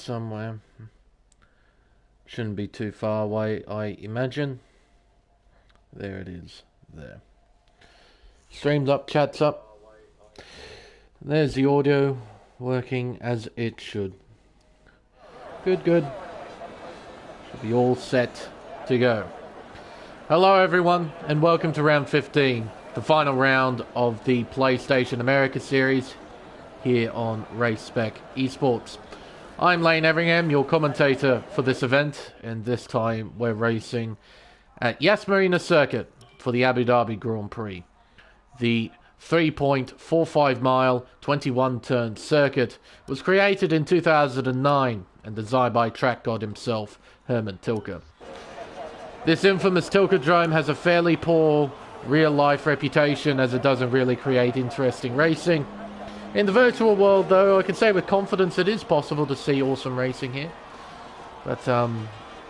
somewhere. Shouldn't be too far away, I imagine. There it is. There. Streams up, chat's up. There's the audio working as it should. Good, good. Should be all set to go. Hello everyone, and welcome to round 15, the final round of the PlayStation America series here on Race Spec Esports. I'm Lane Everingham, your commentator for this event, and this time we're racing at Yas Marina Circuit for the Abu Dhabi Grand Prix. The 3.45 mile, 21 turn circuit was created in 2009 and designed by track god himself, Herman Tilke. This infamous Tilkedrome has a fairly poor real-life reputation, as it doesn't really create interesting racing. In the virtual world, though, I can say with confidence it is possible to see awesome racing here. But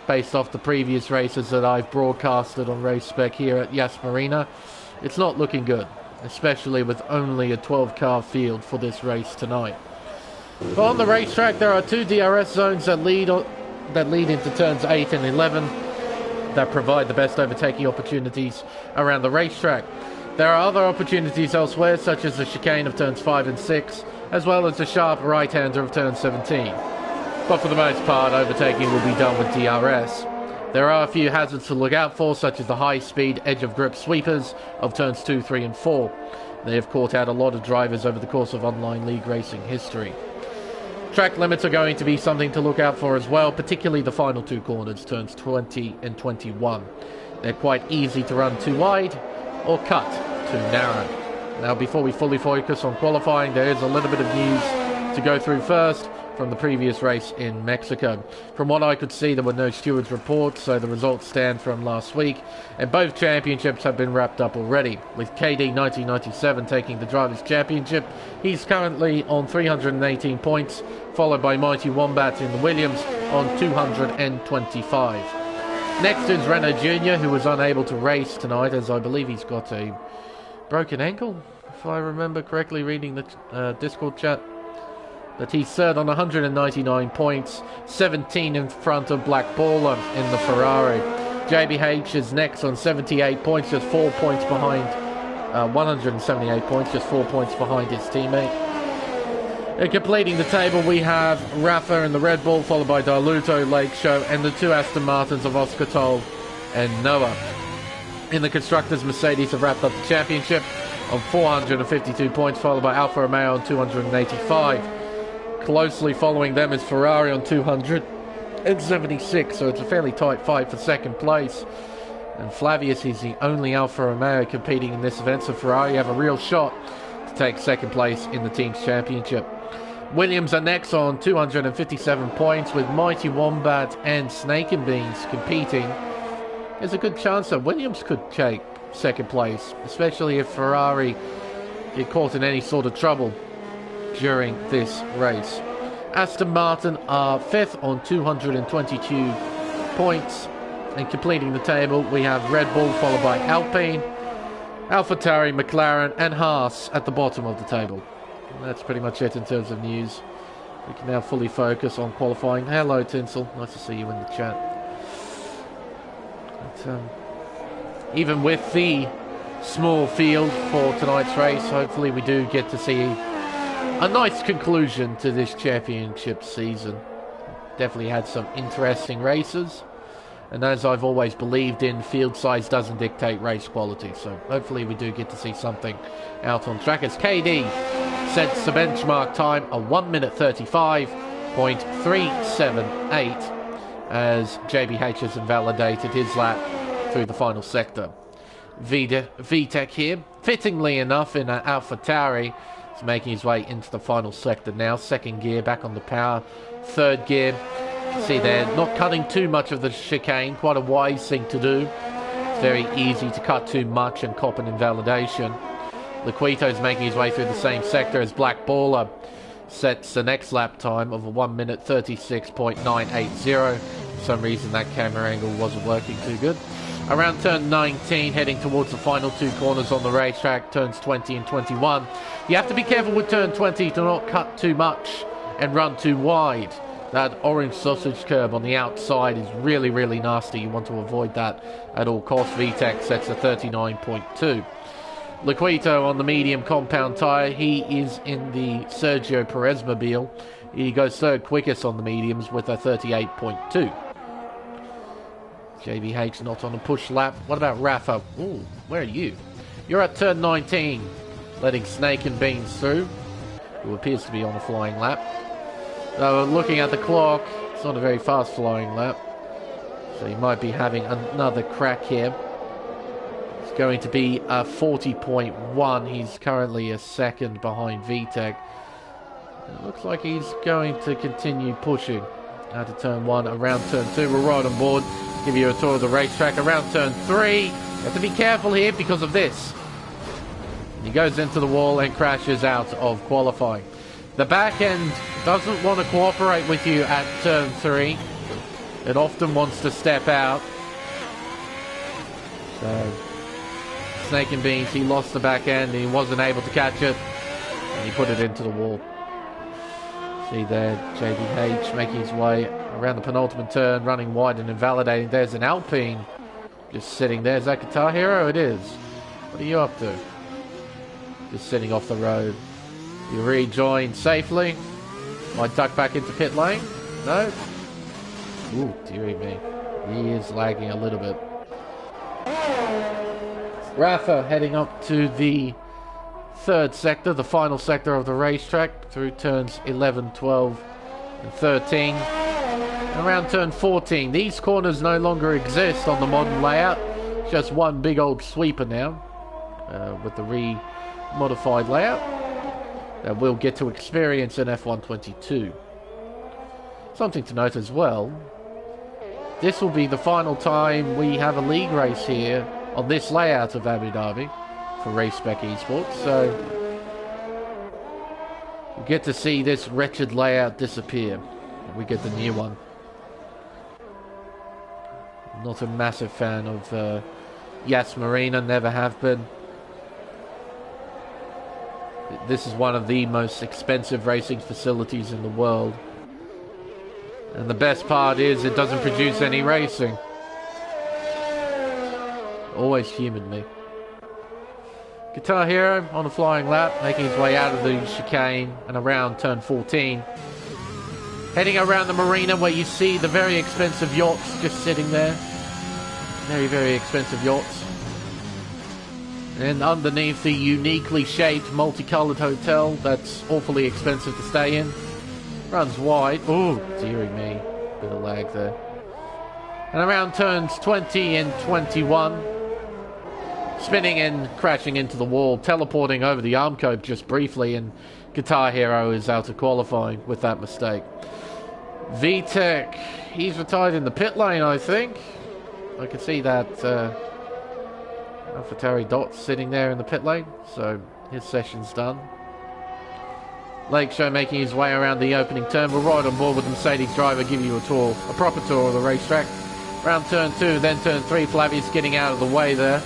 based off the previous races that I've broadcasted on Race Spec here at Yas Marina, it's not looking good, especially with only a 12-car field for this race tonight. But on the racetrack, there are two DRS zones that lead into turns 8 and 11. That provide the best overtaking opportunities around the racetrack. There are other opportunities elsewhere, such as the chicane of turns 5 and 6, as well as the sharp right-hander of turn 17. But for the most part, overtaking will be done with DRS. There are a few hazards to look out for, such as the high-speed edge-of-grip sweepers of turns 2, 3 and 4. They have caught out a lot of drivers over the course of online league racing history. Track limits are going to be something to look out for as well, particularly the final two corners, turns 20 and 21. They're quite easy to run too wide or cut too narrow. Now, before we fully focus on qualifying, there is a little bit of news to go through first from the previous race in Mexico. From what I could see, there were no stewards reports, so the results stand from last week, and both championships have been wrapped up already, with KD 1997 taking the Drivers' Championship. He's currently on 318 points, followed by Mighty Wombat in the Williams on 225. Next is Renault Jr., who was unable to race tonight, as I believe he's got a broken ankle, if I remember correctly reading the Discord chat. But he's third on 199 points, 17 in front of Black Baller in the Ferrari. JBH is next on 78 points, just 4 points behind, 178 points, just 4 points behind his teammate. And completing the table, we have Rafa in the Red Bull, followed by Darluto, Lake Show, and the two Aston Martins of Oscar Toll and Noah. In the Constructors, Mercedes have wrapped up the championship on 452 points, followed by Alfa Romeo on 285. Closely following them is Ferrari on 276, so it's a fairly tight fight for second place. And Flavius is the only Alfa Romeo competing in this event, so Ferrari have a real shot to take second place in the team's championship. Williams are next on 257 points, with Mighty Wombat and Snake and Beans competing. There's a good chance that Williams could take second place, especially if Ferrari get caught in any sort of trouble during this race. Aston Martin are 5th on 222 points, and completing the table we have Red Bull, followed by Alpine, AlphaTauri, McLaren and Haas at the bottom of the table. And that's pretty much it in terms of news. We can now fully focus on qualifying. Hello Tinsel, nice to see you in the chat. But, even with the small field for tonight's race, hopefully we do get to see a nice conclusion to this championship season. Definitely had some interesting races, and as I've always believed in, field size doesn't dictate race quality, so hopefully we do get to see something out on track, as KD sets the benchmark time of 1 minute 35.378 as JBH has invalidated his lap through the final sector. VTech here, fittingly enough in an AlphaTauri, is making his way into the final sector now. Second gear back on the power. Third gear, you can see they're not cutting too much of the chicane. Quite a wise thing to do. It's very easy to cut too much and cop an invalidation. Liquito is making his way through the same sector as Black Baller sets the next lap time of a 1 minute 36.980. For some reason that camera angle wasn't working too good. Around turn 19, heading towards the final two corners on the racetrack, turns 20 and 21. You have to be careful with turn 20 to not cut too much and run too wide. That orange sausage curb on the outside is really, really nasty. You want to avoid that at all costs. VTEC sets a 39.2. Liquito on the medium compound tyre. He is in the Sergio Perez mobile. He goes third quickest on the mediums with a 38.2. JBH not on a push lap. What about Rafa? Ooh, where are you? You're at turn 19, letting Snake and Beans through, who appears to be on a flying lap. Looking at the clock, it's not a very fast flying lap, so he might be having another crack here. It's going to be a 40.1. He's currently a second behind VTEC. It looks like he's going to continue pushing out of turn 1, around turn 2. We're right on board. Give you a tour of the racetrack. Around turn 3, you have to be careful here because of this. He goes into the wall and crashes out of qualifying. The back end doesn't want to cooperate with you at turn 3. It often wants to step out. So, Snake and Beans, he lost the back end. He wasn't able to catch it. And he put it into the wall. See there, JBH making his way around the penultimate turn, running wide and invalidating. There's an Alpine just sitting there. Is that Guitar Hero? It is. What are you up to? Just sitting off the road. You rejoin safely. Might duck back into pit lane. No? Ooh, dearie me. He is lagging a little bit. Rafa heading up to the third sector, the final sector of the racetrack, through turns 11, 12 and 13. And around turn 14, these corners no longer exist on the modern layout. Just one big old sweeper now, with the re-modified layout that we'll get to experience in F122. Something to note as well, this will be the final time we have a league race here on this layout of Abu Dhabi for Race Spec Esports, so we get to see this wretched layout disappear. We get the new one. Not a massive fan of Yas Marina, never have been. This is one of the most expensive racing facilities in the world. And the best part is it doesn't produce any racing. Always humored me. Guitar Hero on a flying lap, making his way out of the chicane and around turn 14. Heading around the marina where you see the very expensive yachts just sitting there. Very, very expensive yachts. And underneath the uniquely shaped, multicolored hotel that's awfully expensive to stay in. Runs wide. Ooh, dearie me. Bit of lag there. And around turns 20 and 21. Spinning and crashing into the wall, teleporting over the arm cope just briefly, and Guitar Hero is out of qualifying with that mistake. VTEC, he's retired in the pit lane, I think. I can see that AlphaTauri Dot sitting there in the pit lane, so his session's done. Lake Show making his way around the opening turn. We're right on board with the Mercedes driver, giving you a tour, a proper tour of the racetrack. Round turn 2, then turn 3, Flavius getting out of the way there.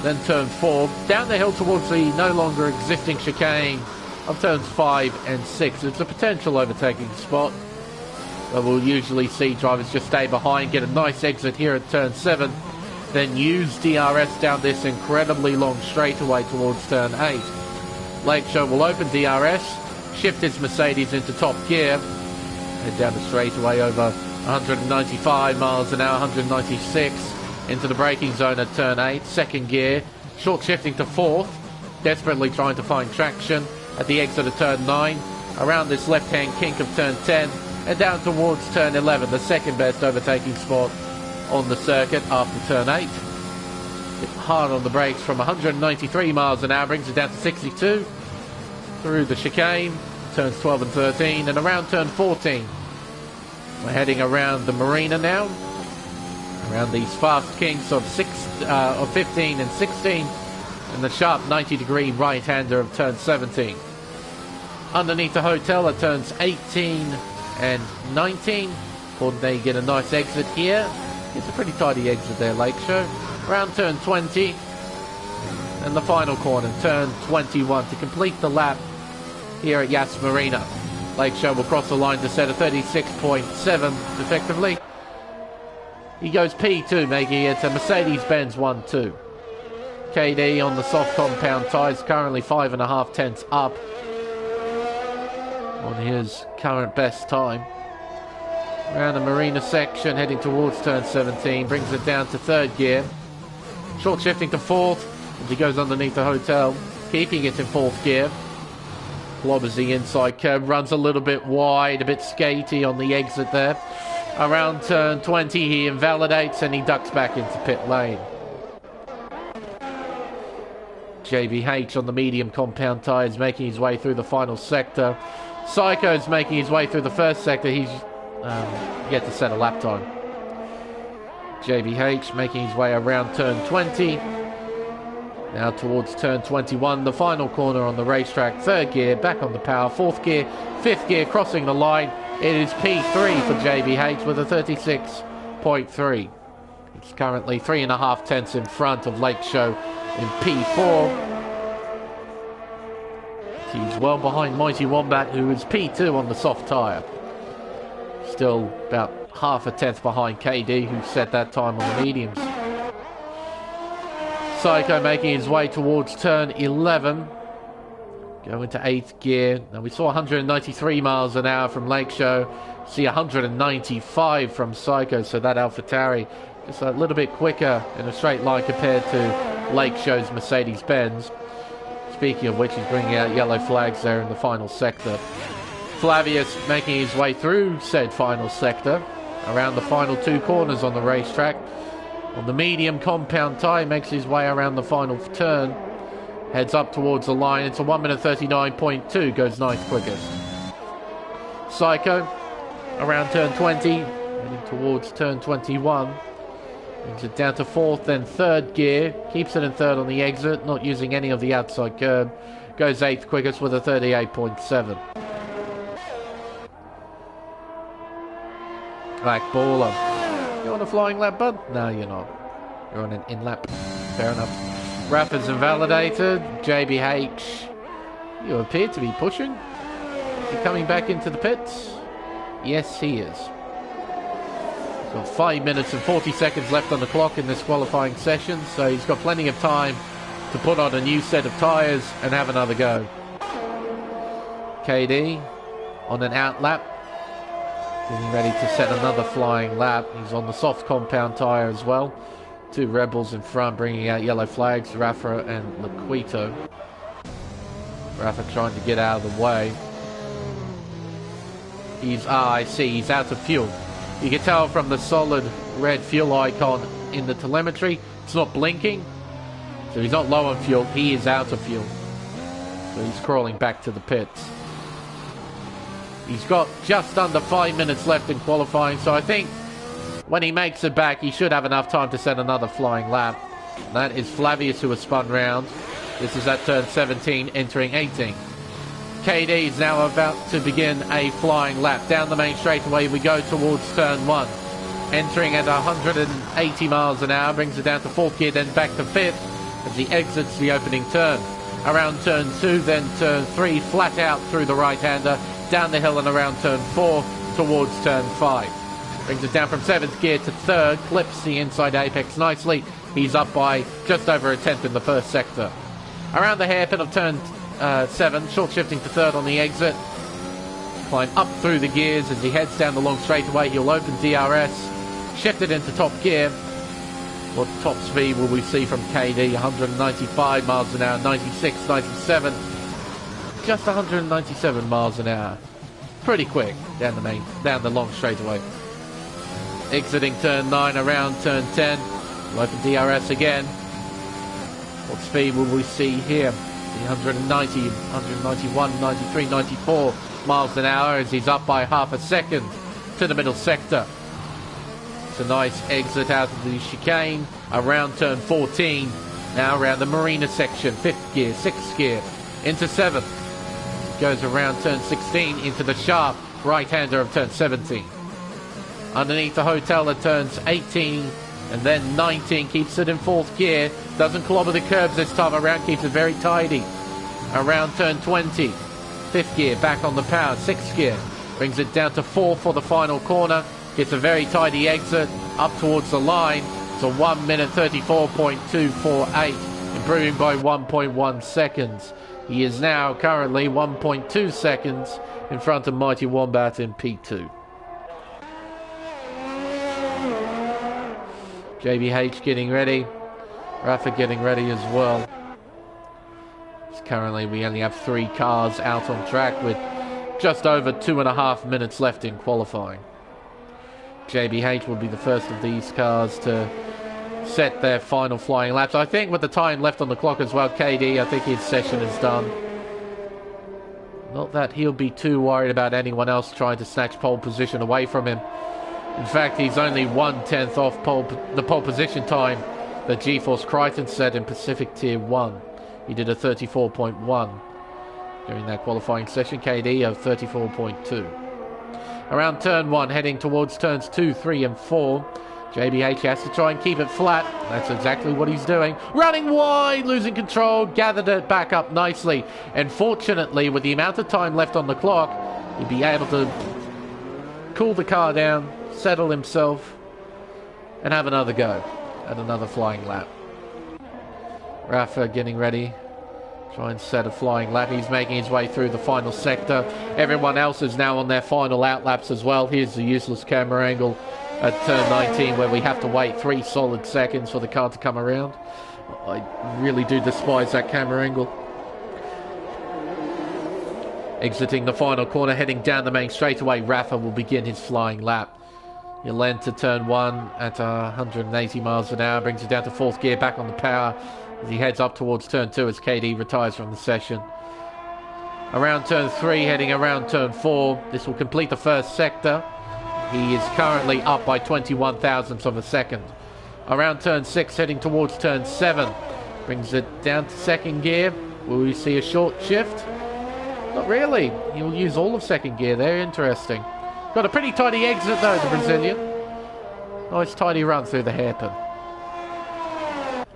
Then turn 4, down the hill towards the no longer existing chicane of turns 5 and 6. It's a potential overtaking spot, but we'll usually see drivers just stay behind, get a nice exit here at turn 7, then use DRS down this incredibly long straightaway towards turn 8. Lake Show will open DRS, shift his Mercedes into top gear, head down the straightaway over 195 miles an hour, 196. Into the braking zone at turn 8, second gear, short shifting to 4th, desperately trying to find traction at the exit of turn 9, around this left-hand kink of turn 10, and down towards turn 11, the second best overtaking spot on the circuit after turn 8. Hard on the brakes from 193 miles an hour, brings it down to 62, through the chicane, turns 12 and 13, and around turn 14. We're heading around the marina now. Around these fast kinks of 15 and 16, and the sharp 90-degree right-hander of turn 17. Underneath the hotel at turns 18 and 19, they get a nice exit here. It's a pretty tidy exit there, Lake Show. Around turn 20, and the final corner, turn 21, to complete the lap here at Yas Marina. Lakeshore will cross the line to set a 36.7 effectively. He goes P2, making it a Mercedes-Benz 1-2. KD on the soft compound tyres, currently 5.5 tenths up on his current best time. Around the marina section, heading towards turn 17, brings it down to third gear. Short shifting to fourth as he goes underneath the hotel, keeping it in fourth gear. Clobbers the inside curb, runs a little bit wide, a bit skatey on the exit there. Around turn 20, he invalidates and he ducks back into pit lane. JBH on the medium compound tyres, making his way through the final sector. Psycho's making his way through the first sector. He's yet to set a lap time. JBH making his way around turn 20. Now towards turn 21, the final corner on the racetrack. Third gear, back on the power. Fourth gear, fifth gear, crossing the line. It is P3 for JBH with a 36.3. It's currently 3.5 tenths in front of Lakeshore in P4. He's well behind Mighty Wombat, who is P2 on the soft tyre. Still about half a tenth behind KD, who set that time on the mediums. Psycho making his way towards turn 11. Go into 8th gear. Now we saw 193 miles an hour from Lakeshore. See 195 from Psycho, so that AlphaTauri just a little bit quicker in a straight line compared to Lakeshore's Mercedes-Benz. Speaking of which, he's bringing out yellow flags there in the final sector. Flavius making his way through said final sector, around the final two corners on the racetrack. On the medium compound tyre, makes his way around the final turn. Heads up towards the line. It's a 1 minute 39.2, goes ninth quickest. Psycho, around turn 20, heading towards turn 21. Brings it down to fourth, then third gear. Keeps it in third on the exit, not using any of the outside curb. Goes eighth quickest with a 38.7. Black Baller. You on a flying lap, bud? No, you're not. You're on an in lap. Fair enough. Rafa's invalidated. JBH. You appear to be pushing. Is he coming back into the pits? Yes, he is. He's got 5 minutes and 40 seconds left on the clock in this qualifying session, so he's got plenty of time to put on a new set of tyres and have another go. KD on an out lap, getting ready to set another flying lap. He's on the soft compound tyre as well. Two Rebels in front bringing out yellow flags, Rafa and Laquito. Rafa trying to get out of the way. I see, he's out of fuel. You can tell from the solid red fuel icon in the telemetry, it's not blinking. So he's not low on fuel, he is out of fuel. So he's crawling back to the pits. He's got just under 5 minutes left in qualifying, so I think when he makes it back, he should have enough time to set another flying lap. And that is Flavius, who has spun round. This is at turn 17, entering 18. KD is now about to begin a flying lap. Down the main straightaway we go towards turn 1. Entering at 180 miles an hour, brings it down to fourth gear, then back to fifth as he exits the opening turn. Around turn 2, then turn 3, flat out through the right-hander, down the hill and around turn 4 towards turn 5. Brings it down from 7th gear to 3rd, clips the inside apex nicely. He's up by just over a tenth in the first sector. Around the hairpin of turn 7, short shifting to 3rd on the exit. Climb up through the gears as he heads down the long straightaway. He'll open DRS, shift it into top gear. What top speed will we see from KD? 195 miles an hour, 96, 97. Just 197 miles an hour. Pretty quick down the long straightaway. Exiting turn 9 around turn 10. We'll open DRS again. What speed will we see here? 190, 191, 93, 94 miles an hour as he's up by half a second to the middle sector. It's a nice exit out of the chicane around turn 14. Now around the marina section, 5th gear, 6th gear, into 7th. Goes around turn 16 into the sharp right-hander of turn 17. Underneath the hotel at turns 18 and then 19, keeps it in 4th gear. Doesn't clobber the curbs this time around, keeps it very tidy. Around turn 20. Fifth gear, back on the power. Sixth gear, brings it down to 4 for the final corner. Gets a very tidy exit up towards the line. It's a 1 minute 34.248, improving by 1.1 seconds. He is now currently 1.2 seconds in front of Mighty Wombat in P2. JBH getting ready. Rafa getting ready as well. Currently we only have 3 cars out on track with just over 2.5 minutes left in qualifying. JBH will be the first of these cars to set their final flying laps. I think with the time left on the clock as well, KD, I think his session is done. Not that he'll be too worried about anyone else trying to snatch pole position away from him. In fact, he's only 1/10 off the pole position time that GeForce Crichton set in Pacific Tier 1. He did a 34.1 during that qualifying session. KD of 34.2. Around turn 1, heading towards turns 2, 3 and 4. JBH has to try and keep it flat. That's exactly what he's doing. Running wide, losing control, gathered it back up nicely. And fortunately, with the amount of time left on the clock, he'd be able to cool the car down, settle himself, and have another go at another flying lap. Rafa getting ready. Try and set a flying lap. He's making his way through the final sector. Everyone else is now on their final out laps as well. Here's the useless camera angle at turn 19 where we have to wait 3 solid seconds for the car to come around. I really do despise that camera angle. Exiting the final corner, heading down the main straightaway, Rafa will begin his flying lap. He'll enter turn 1 at 180 miles an hour, brings it down to 4th gear, back on the power as he heads up towards turn 2 as KD retires from the session. Around turn 3, heading around turn 4, this will complete the first sector. He is currently up by 21 thousandths of a second. Around turn 6, heading towards turn 7, brings it down to 2nd gear. Will we see a short shift? Not really. He'll use all of 2nd gear there. Interesting. Got a pretty tidy exit though, the Brazilian. Nice tidy run through the hairpin.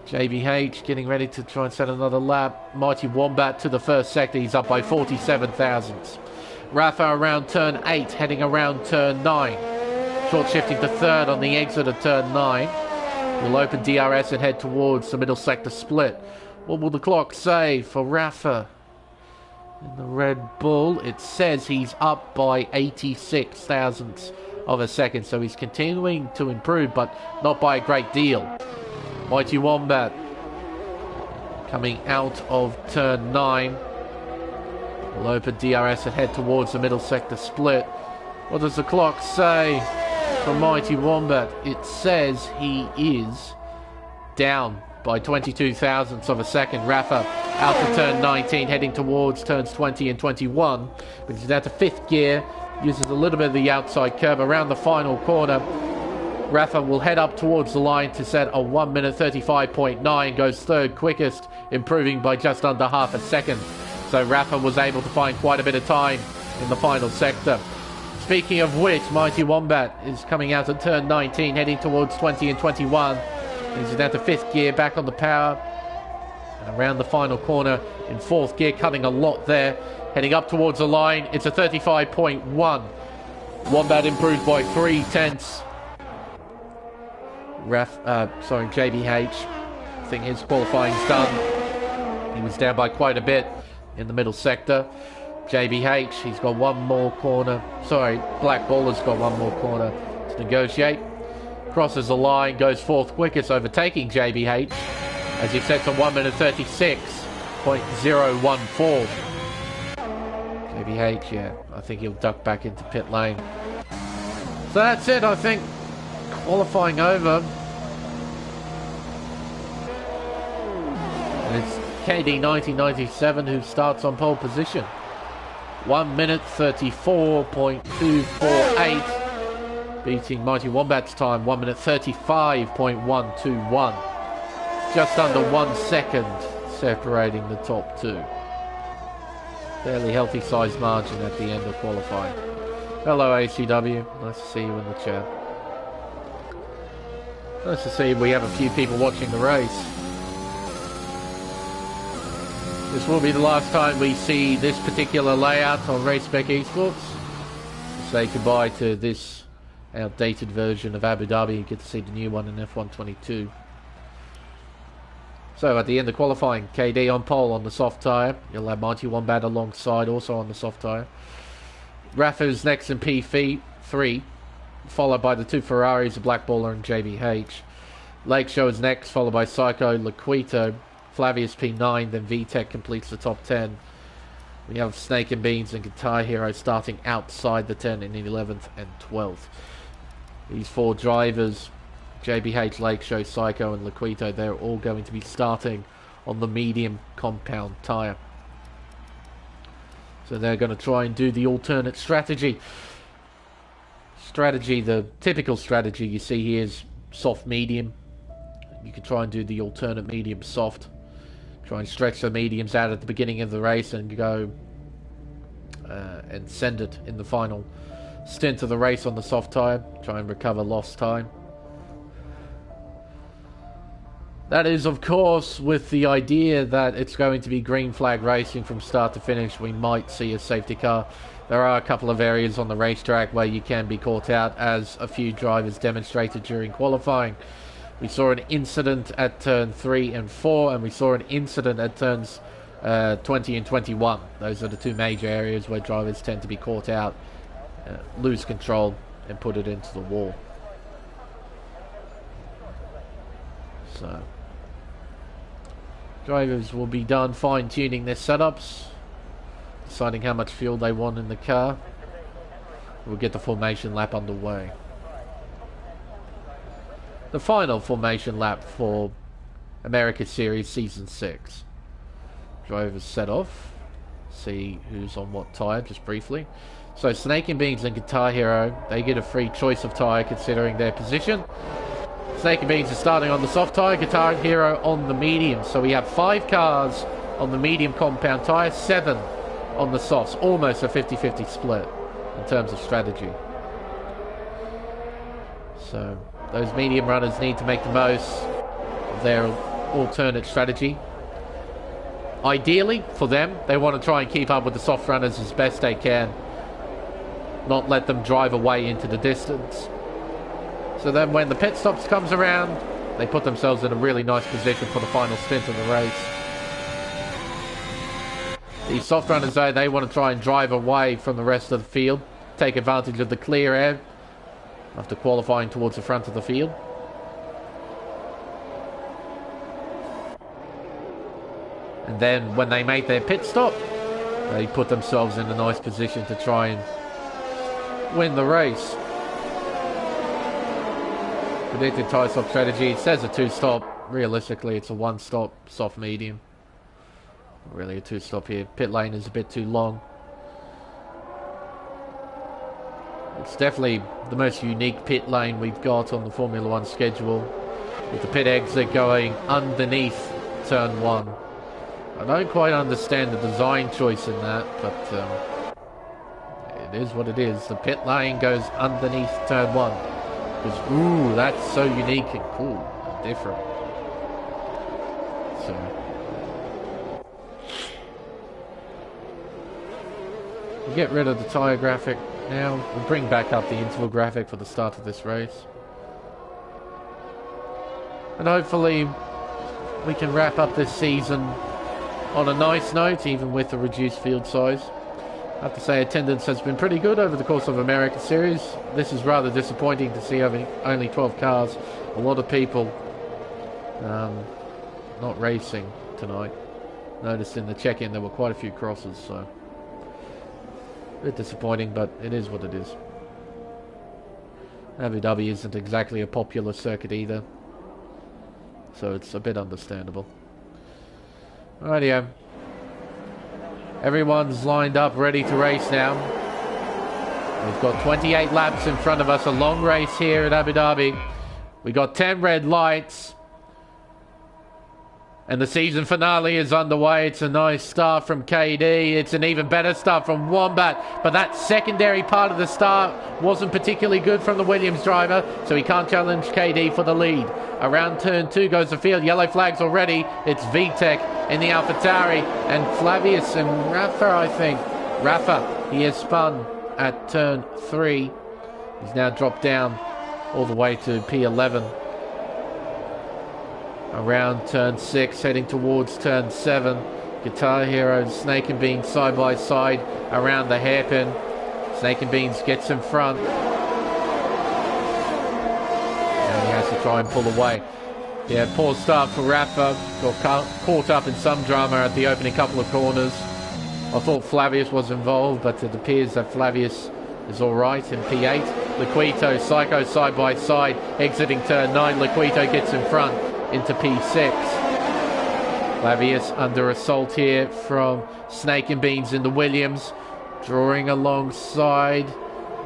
JBH getting ready to try and set another lap. Mighty Wombat to the first sector. He's up by 47 thousandths. Rafa around turn 8, heading around turn 9. Short shifting to 3rd on the exit of turn 9. We'll open DRS and head towards the middle sector split. What will the clock say for Rafa? In the Red Bull, it says he's up by 86 thousandths of a second, so he's continuing to improve, but not by a great deal. Mighty Wombat coming out of turn 9. We'll open DRS and head towards the middle sector split. What does the clock say for Mighty Wombat? It says he is down by 22 thousandths of a second. Rafa out to turn 19, heading towards turns 20 and 21. Brings it down to 5th gear, uses a little bit of the outside curve around the final corner. Rafa will head up towards the line to set a 1 minute 35.9, goes 3rd quickest, improving by just under half a second. So Rafa was able to find quite a bit of time in the final sector. Speaking of which, Mighty Wombat is coming out at turn 19, heading towards 20 and 21. Brings it down to 5th gear, back on the power. And around the final corner in 4th gear, cutting a lot there. Heading up towards the line, it's a 35.1. Wombat improved by 3/10. JBH, I think his qualifying's done. He was down by quite a bit in the middle sector. JBH, he's got one more corner. Black Baller's got one more corner to negotiate. Crosses the line, goes 4th quickest, overtaking JBH as he sets a 1 minute 36.014. JBH, yeah, I think he'll duck back into pit lane. So that's it, I think. Qualifying over. And it's KD 1997 who starts on pole position. 1 minute 34.248. Beating Mighty Wombat's time, 1 minute 35.121. Just under 1 second separating the top 2. Fairly healthy sized margin at the end of qualifying. Hello ACW, nice to see you in the chat. Nice to see we have a few people watching the race. This will be the last time we see this particular layout on Race Spec Esports. Say goodbye to this outdated version of Abu Dhabi. You get to see the new one in F122. So at the end of qualifying, KD on pole on the soft tyre. You'll have Mighty Wombat alongside, also on the soft tyre. Rafa's next in P3, followed by the two Ferraris, the Black Baller and JBH. Lake Show is next, followed by Psycho, Laquito, Flavius P9, then VTech completes the top 10. We have Snake and Beans and Guitar Hero starting outside the 10 in the 11th and 12th. These four drivers, JBH, Lake Show, Psycho and Laquito, they're all going to be starting on the medium compound tyre. So they're going to try and do the alternate strategy. The typical strategy you see here is soft medium. You can try and do the alternate medium soft. Try and stretch the mediums out at the beginning of the race and go and send it in the final stint of the race on the soft tyre. Try and recover lost time. That is, of course, with the idea that it's going to be green flag racing from start to finish. We might see a safety car. There are a couple of areas on the racetrack where you can be caught out, as a few drivers demonstrated during qualifying. We saw an incident at turn 3 and 4, and we saw an incident at turns 20 and 21. Those are the two major areas where drivers tend to be caught out, lose control, and put it into the wall. So, drivers will be done fine-tuning their setups, deciding how much fuel they want in the car. We'll get the formation lap underway. The final formation lap for America Series Season 6. Drivers set off. See who's on what tyre, just briefly. So Snake and Beans and Guitar Hero, they get a free choice of tyre considering their position. Snake and Beans are starting on the soft tyre, Guitar Hero on the medium. So we have 5 cars on the medium compound tyre, 7 on the softs. Almost a 50-50 split in terms of strategy. So those medium runners need to make the most of their alternate strategy. Ideally, for them, they want to try and keep up with the soft runners as best they can. Not let them drive away into the distance. So then when the pit stops comes around, they put themselves in a really nice position for the final stint of the race. These soft runners, though, they want to try and drive away from the rest of the field. Take advantage of the clear air after qualifying towards the front of the field. And then when they make their pit stop, they put themselves in a nice position to try and win the race. Predicted tyre stop strategy, it says a 2-stop. Realistically, it's a 1-stop, soft medium. Not really a 2-stop here. Pit lane is a bit too long. It's definitely the most unique pit lane we've got on the Formula 1 schedule, with the pit exit going underneath turn 1. I don't quite understand the design choice in that, but it is what it is. The pit lane goes underneath turn 1. Because, ooh, that's so unique and cool and different. So, we'll get rid of the tyre graphic now. We'll bring back up the interval graphic for the start of this race. And hopefully we can wrap up this season on a nice note, even with the reduced field size. I have to say attendance has been pretty good over the course of America Series. This is rather disappointing to see only 12 cars. A lot of people not racing tonight. Noticed in the check-in there were quite a few crosses, so a bit disappointing, but it is what it is. Abu Dhabi isn't exactly a popular circuit either, so it's a bit understandable. Rightio. Everyone's lined up, ready to race now. We've got 28 laps in front of us, a long race here at Abu Dhabi. We got 10 red lights. And the season finale is underway. It's a nice start from KD. It's an even better start from Wombat. But that secondary part of the start wasn't particularly good from the Williams driver, so he can't challenge KD for the lead. Around turn 2 goes the field. Yellow flags already. It's VTEC in the AlphaTauri. And Flavius and Rafa, I think. Rafa, he has spun at turn 3. He's now dropped down all the way to P11. Around turn 6, heading towards turn 7. Guitar Hero, Snake and Beans side by side around the hairpin. Snake and Beans gets in front. And he has to try and pull away. Yeah, poor start for Rafa. Got caught up in some drama at the opening couple of corners. I thought Flavius was involved, but it appears that Flavius is alright in P8. Liquito, Psycho side by side, exiting turn 9. Liquito gets in front into P6. Flavius under assault here from Snake and Beans in the Williams. Drawing alongside.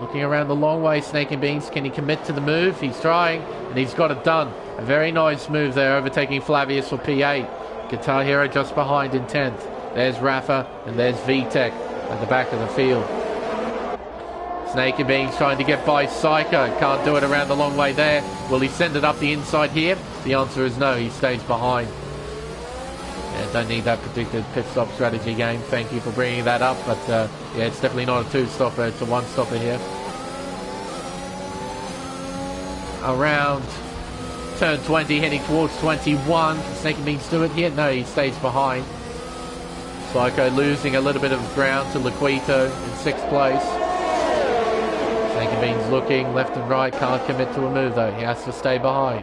Looking around the long way. Snake and Beans, can he commit to the move? He's trying, and he's got it done. A very nice move there, overtaking Flavius for P8. Guitar Hero just behind in 10th. There's Rafa, and there's VTEC at the back of the field. Snake and Beans trying to get by Psycho. Can't do it around the long way there. Will he send it up the inside here? The answer is no. He stays behind. Yeah, don't need that predicted pit stop strategy game. Thank you for bringing that up. But yeah, it's definitely not a 2-stopper. It's a 1-stopper here. Around turn 20, heading towards 21. Can Snake and Beans do it here? No, he stays behind. Psycho losing a little bit of ground to Liquito in 6th place. Snake and Beans looking left and right, can't commit to a move though, he has to stay behind.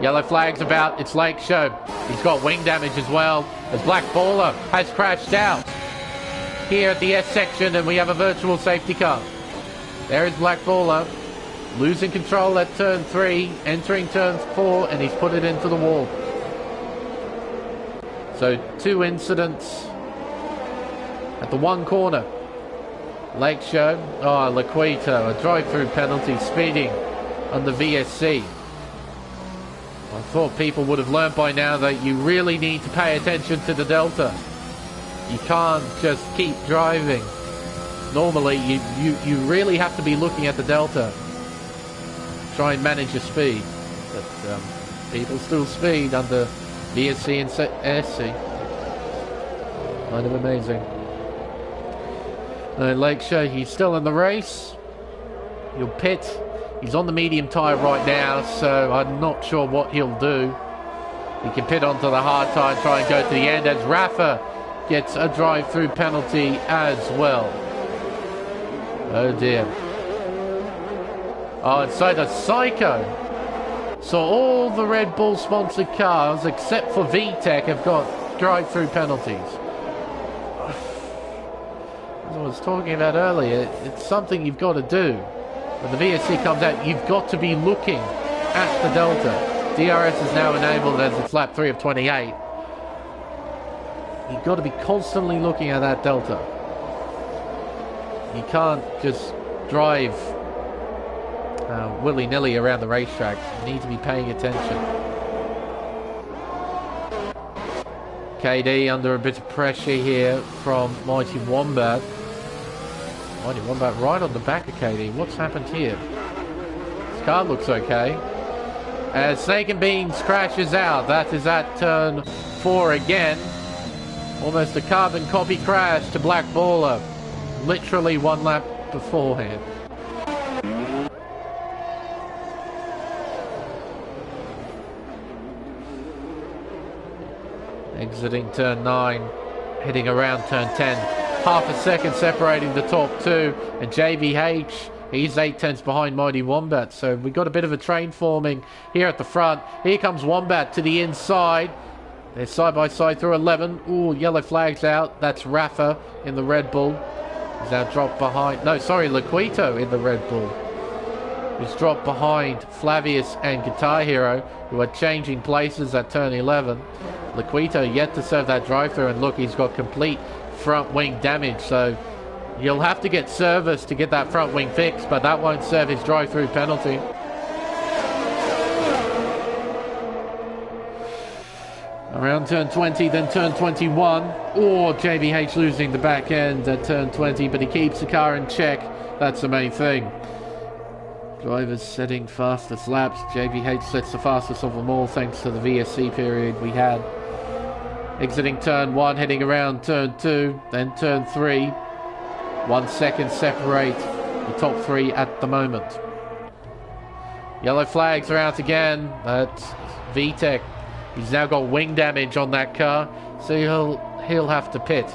Yellow flags about, it's Lake Show. He's got wing damage as well, as Black Baller has crashed out here at the S section, and we have a virtual safety car. There is Black Baller, losing control at turn 3, entering turn 4, and he's put it into the wall. So 2 incidents at the one corner. Lake Show, Liquito, a drive-through penalty, speeding on the VSC. I thought people would have learned by now that you really need to pay attention to the Delta. You can't just keep driving. Normally, you really have to be looking at the Delta. Try and manage your speed. But people still speed under VSC and SC. Kind of amazing. Lake Show, he's still in the race. He'll pit. He's on the medium tyre right now, so I'm not sure what he'll do. He can pit onto the hard tyre, try and go to the end, as Rafa gets a drive-through penalty as well. Oh dear. Oh, and so does Psycho. So all the Red Bull sponsored cars, except for VTEC, have got drive-through penalties. As I was talking about earlier, it's something you've got to do. When the VSC comes out, you've got to be looking at the Delta. DRS is now enabled as it's lap 3 of 28. You've got to be constantly looking at that Delta. You can't just drive willy-nilly around the racetrack. You need to be paying attention. KD under a bit of pressure here from Mighty Wombat. Mighty Wombat right on the back of KD. What's happened here? This car looks okay. As Snake and Beans crashes out. That is at turn 4 again. Almost a carbon copy crash to Black Baller. Literally 1 lap beforehand. Exiting turn 9, heading around turn 10. Half a second separating the top 2. And JVH, he's 8/10 behind Mighty Wombat. So we've got a bit of a train forming here at the front. Here comes Wombat to the inside. They're side by side through 11. Ooh, yellow flags out. That's Rafa in the Red Bull. He's now dropped behind. No, sorry, Liquito in the Red Bull. He's dropped behind Flavius and Guitar Hero, who are changing places at turn 11. Liquito yet to serve that drive-through, and look, he's got complete front wing damage, so he'll have to get service to get that front wing fixed, but that won't serve his drive-through penalty. Around turn 20, then turn 21. Or JBH losing the back end at turn 20, but he keeps the car in check. That's the main thing. Drivers setting fastest laps. JBH sets the fastest of them all thanks to the VSC period we had. Exiting turn 1, heading around turn 2, then turn 3. 1 second separate the top 3 at the moment. Yellow flags are out again. That's VTEC. He's now got wing damage on that car, so he'll have to pit,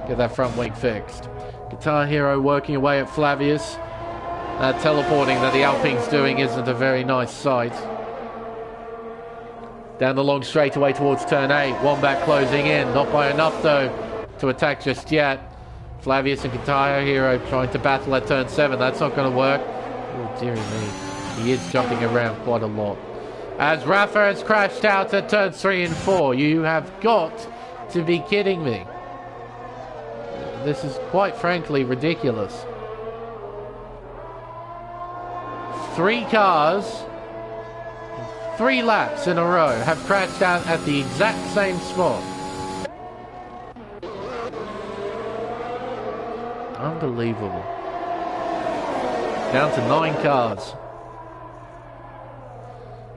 get that front wing fixed. Guitar Hero working away at Flavius. That teleporting that the Alpine's doing isn't a very nice sight. Down the long straightaway towards turn 8. Wombat closing in. Not by enough, though, to attack just yet. Flavius and Guitar Hero trying to battle at turn 7. That's not going to work. Oh, dearie me. He is jumping around quite a lot. As Rafa has crashed out at turns 3 and 4. You have got to be kidding me. This is quite frankly ridiculous. 3 cars, 3 laps in a row have crashed out at the exact same spot. Unbelievable. Down to 9 cars.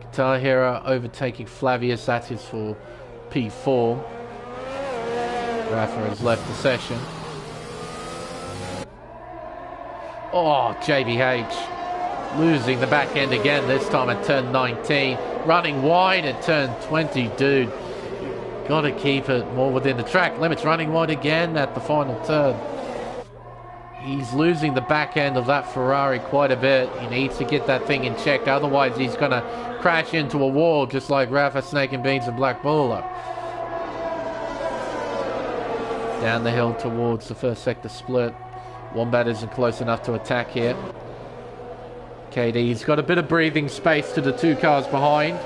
Guitar Hero overtaking Flavius. That is for P4. Rafa has left the session. Oh, JBH. Losing the back end again, this time at turn 19. Running wide at turn 20, dude. Got to keep it more within the track limits. Running wide again at the final turn. He's losing the back end of that Ferrari quite a bit. He needs to get that thing in check. Otherwise, he's going to crash into a wall just like Rafa, Snake and Beans and Black Buller. Down the hill towards the first sector split. Wombat isn't close enough to attack here. KD's got a bit of breathing space to the 2 cars behind.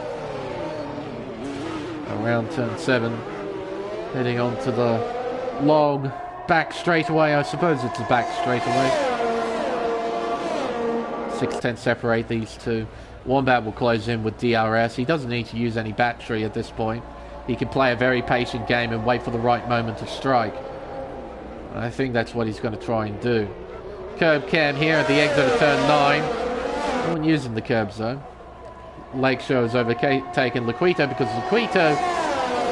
Around turn 7. Heading on to the long back straightaway. I suppose it's a back straightaway. 6-10 separate these 2. Wombat will close in with DRS. He doesn't need to use any battery at this point. He can play a very patient game and wait for the right moment to strike. I think that's what he's going to try and do. Curb cam here at the exit of turn 9. No one using the curbs though. Lakeshore has overtaken Laquito because Laquito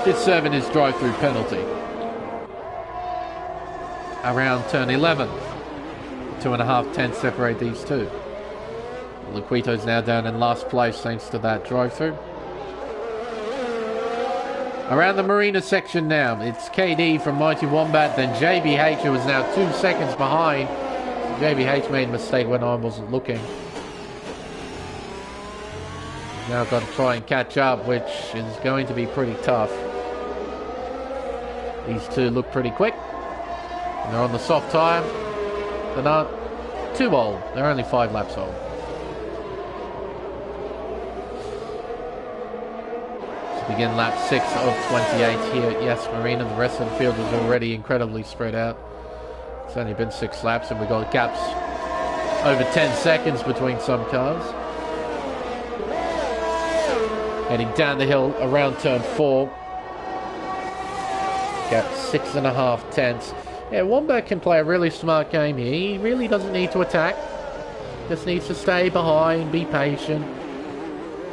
did serve in his drive-through penalty. Around turn 11. 2.5 tenths separate these 2. Laquito's now down in last place thanks to that drive-through. Around the Marina section now, it's KD from Mighty Wombat, then JBH, who is now 2 seconds behind. JBH made a mistake when I wasn't looking. Now got to try and catch up, which is going to be pretty tough. These 2 look pretty quick. And they're on the soft tyre. They're not too old. They're only 5 laps old. So begin lap 6 of 28 here at Yas Marina. The rest of the field is already incredibly spread out. It's only been 6 laps and we've got gaps over 10 seconds between some cars. Heading down the hill around turn 4. Gap 6.5 tenths. Yeah, Wombat can play a really smart game here. He really doesn't need to attack. Just needs to stay behind, be patient.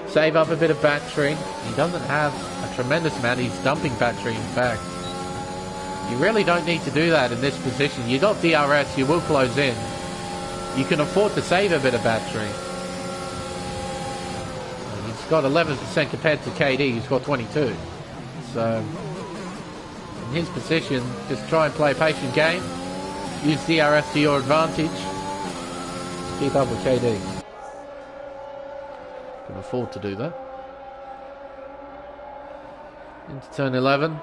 Save up a bit of battery. He doesn't have a tremendous amount. He's dumping battery, in fact. You really don't need to do that in this position. You got DRS, you will close in. You can afford to save a bit of battery. He's got 11% compared to KD, he's got 22. So, in his position, just try and play a patient game. Use DRS to your advantage. Keep up with KD. Can afford to do that. Into turn 11.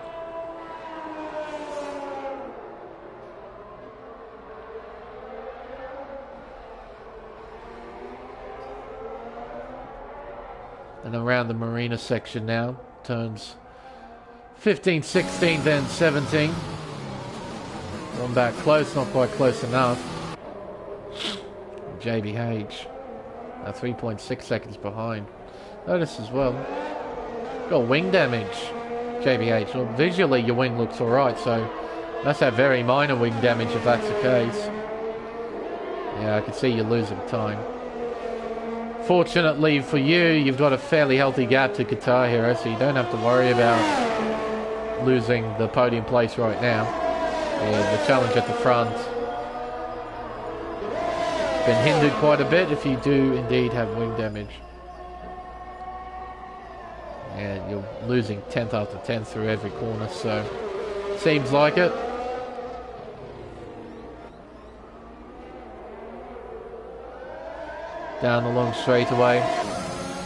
And around the Marina section now. Turns 15, 16, then 17. One back close, not quite close enough. JBH. 3.6 seconds behind. Notice as well. Got wing damage. JBH. Well, visually, your wing looks alright, so must have very minor wing damage if that's the case. Yeah, I can see you're losing time. Fortunately for you, you've got a fairly healthy gap to Guitar Hero, so you don't have to worry about losing the podium place right now. Yeah, the challenge at the front been hindered quite a bit if you do indeed have wing damage. Yeah, you're losing 10th after 10th through every corner, so seems like it. Down the long straightaway.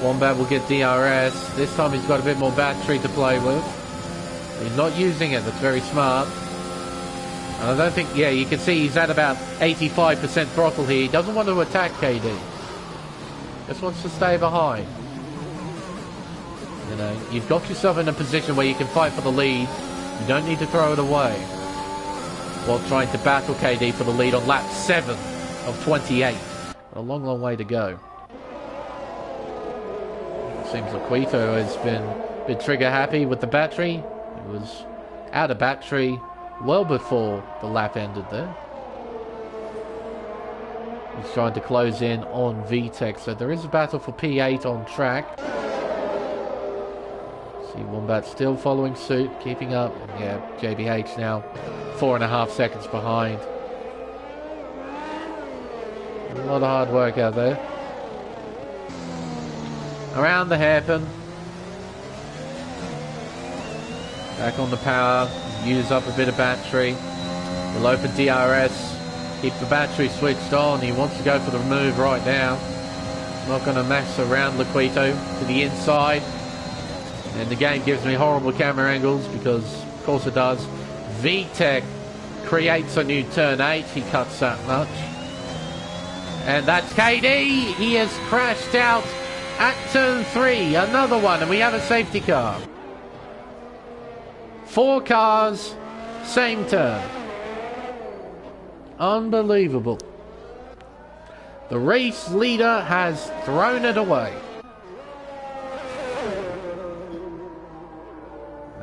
Wombat will get DRS. This time he's got a bit more battery to play with. He's not using it, that's very smart. And I don't think, yeah, you can see he's at about 85% throttle here. He doesn't want to attack KD. Just wants to stay behind. You know, you've got yourself in a position where you can fight for the lead. You don't need to throw it away while trying to battle KD for the lead on lap 7 of 28. A long, long way to go. It seems Laquito has been a bit trigger happy with the battery. It was out of battery well before the lap ended there. He's trying to close in on VTech, so there is a battle for P8 on track. See Wombat still following suit, keeping up. Yeah, JBH now 4.5 seconds behind. A lot of hard work out there. Around the hairpin. Back on the power. Use up a bit of battery. We'll open DRS. Keep the battery switched on. He wants to go for the move right now. Not going to mess around Laquito to the inside. And the game gives me horrible camera angles because, of course it does. VTech creates a new turn 8. He cuts that much. And that's KD. He has crashed out at turn 3. Another one. And we have a safety car. 4 cars. Same turn. Unbelievable. The race leader has thrown it away.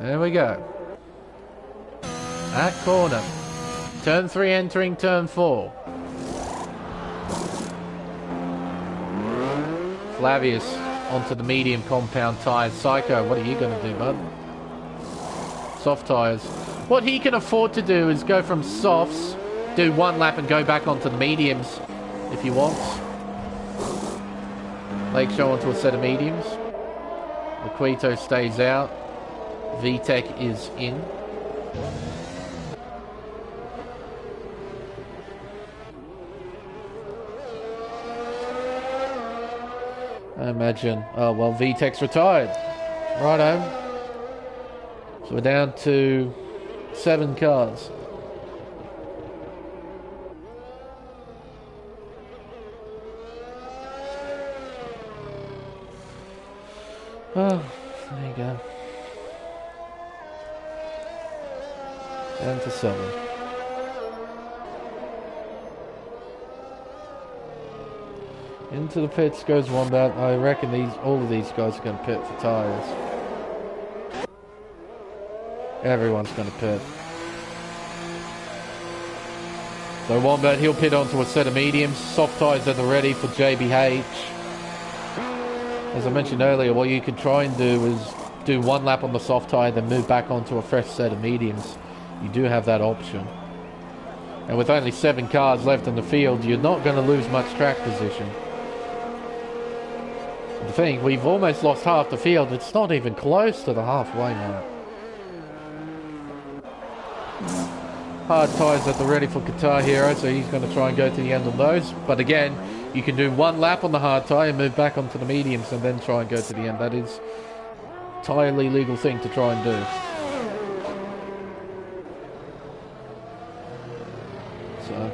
There we go. That corner. Turn 3 entering turn 4. Flavius onto the medium compound tyres. Psycho, what are you going to do, bud? Soft tyres. What he can afford to do is go from softs, do 1 lap and go back onto the mediums if he wants. Lakeshore onto a set of mediums. Laquito stays out. VTech is in. I imagine. Oh, well, VTech's retired. Righto. So we're down to 7 cars. Oh, there you go. Down to 7. Into the pits goes Wombat. I reckon all of these guys are going to pit for tyres. Everyone's going to pit. So Wombat, he'll pit onto a set of mediums. Soft tyres at the ready for JBH. As I mentioned earlier, what you could try and do is do 1 lap on the soft tyre, then move back onto a fresh set of mediums. You do have that option. And with only 7 cars left in the field, you're not going to lose much track position. The thing, we've almost lost half the field. It's not even close to the halfway mark. Hard tyres at the ready for Guitar Hero, so he's going to try and go to the end of those. But again, you can do 1 lap on the hard tyre and move back onto the mediums and then try and go to the end. That is an entirely legal thing to try and do. So,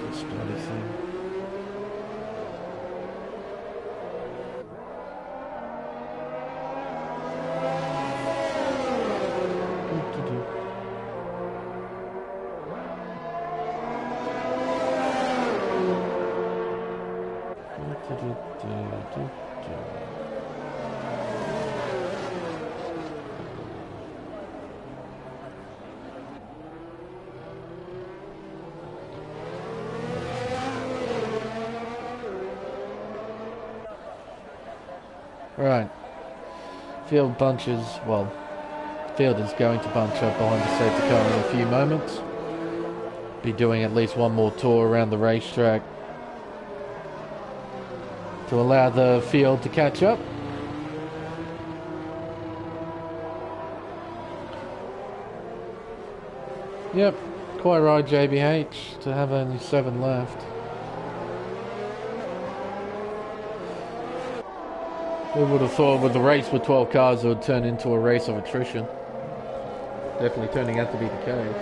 this bloody thing. Right. Field bunches, well, field is going to bunch up behind the safety car in a few moments. Be doing at least one more tour around the racetrack to allow the field to catch up. Yep, quite right, JBH, to have only 7 left. Who would have thought with the race with 12 cars it would turn into a race of attrition? Definitely turning out to be the case.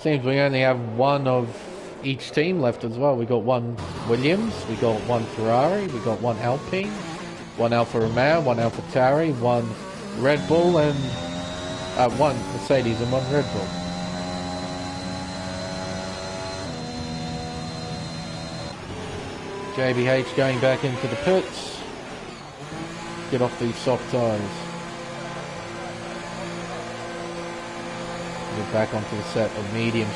Seems we only have one of each team left as well. We got one Williams, we got one Ferrari, we got one Alpine, one Alfa Romeo, one Alfa Tauri, one Red Bull, and one Mercedes and one Red Bull. JBH going back into the pits. Get off these soft tyres. Get back onto the set of mediums.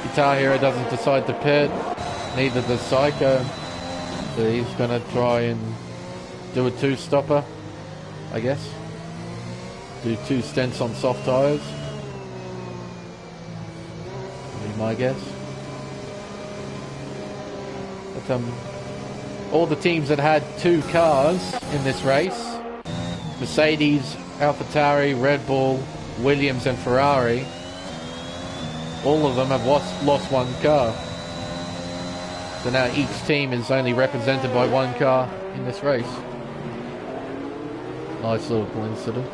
Guitar Hero doesn't decide to pit. Neither does Psycho. So he's going to try and do a 2-stopper, I guess. Do 2 stints on soft tyres. Would be my guess. But all the teams that had 2 cars in this race, Mercedes, AlphaTauri, Red Bull, Williams and Ferrari, all of them have lost 1 car. So now each team is only represented by 1 car in this race. Nice little coincidence.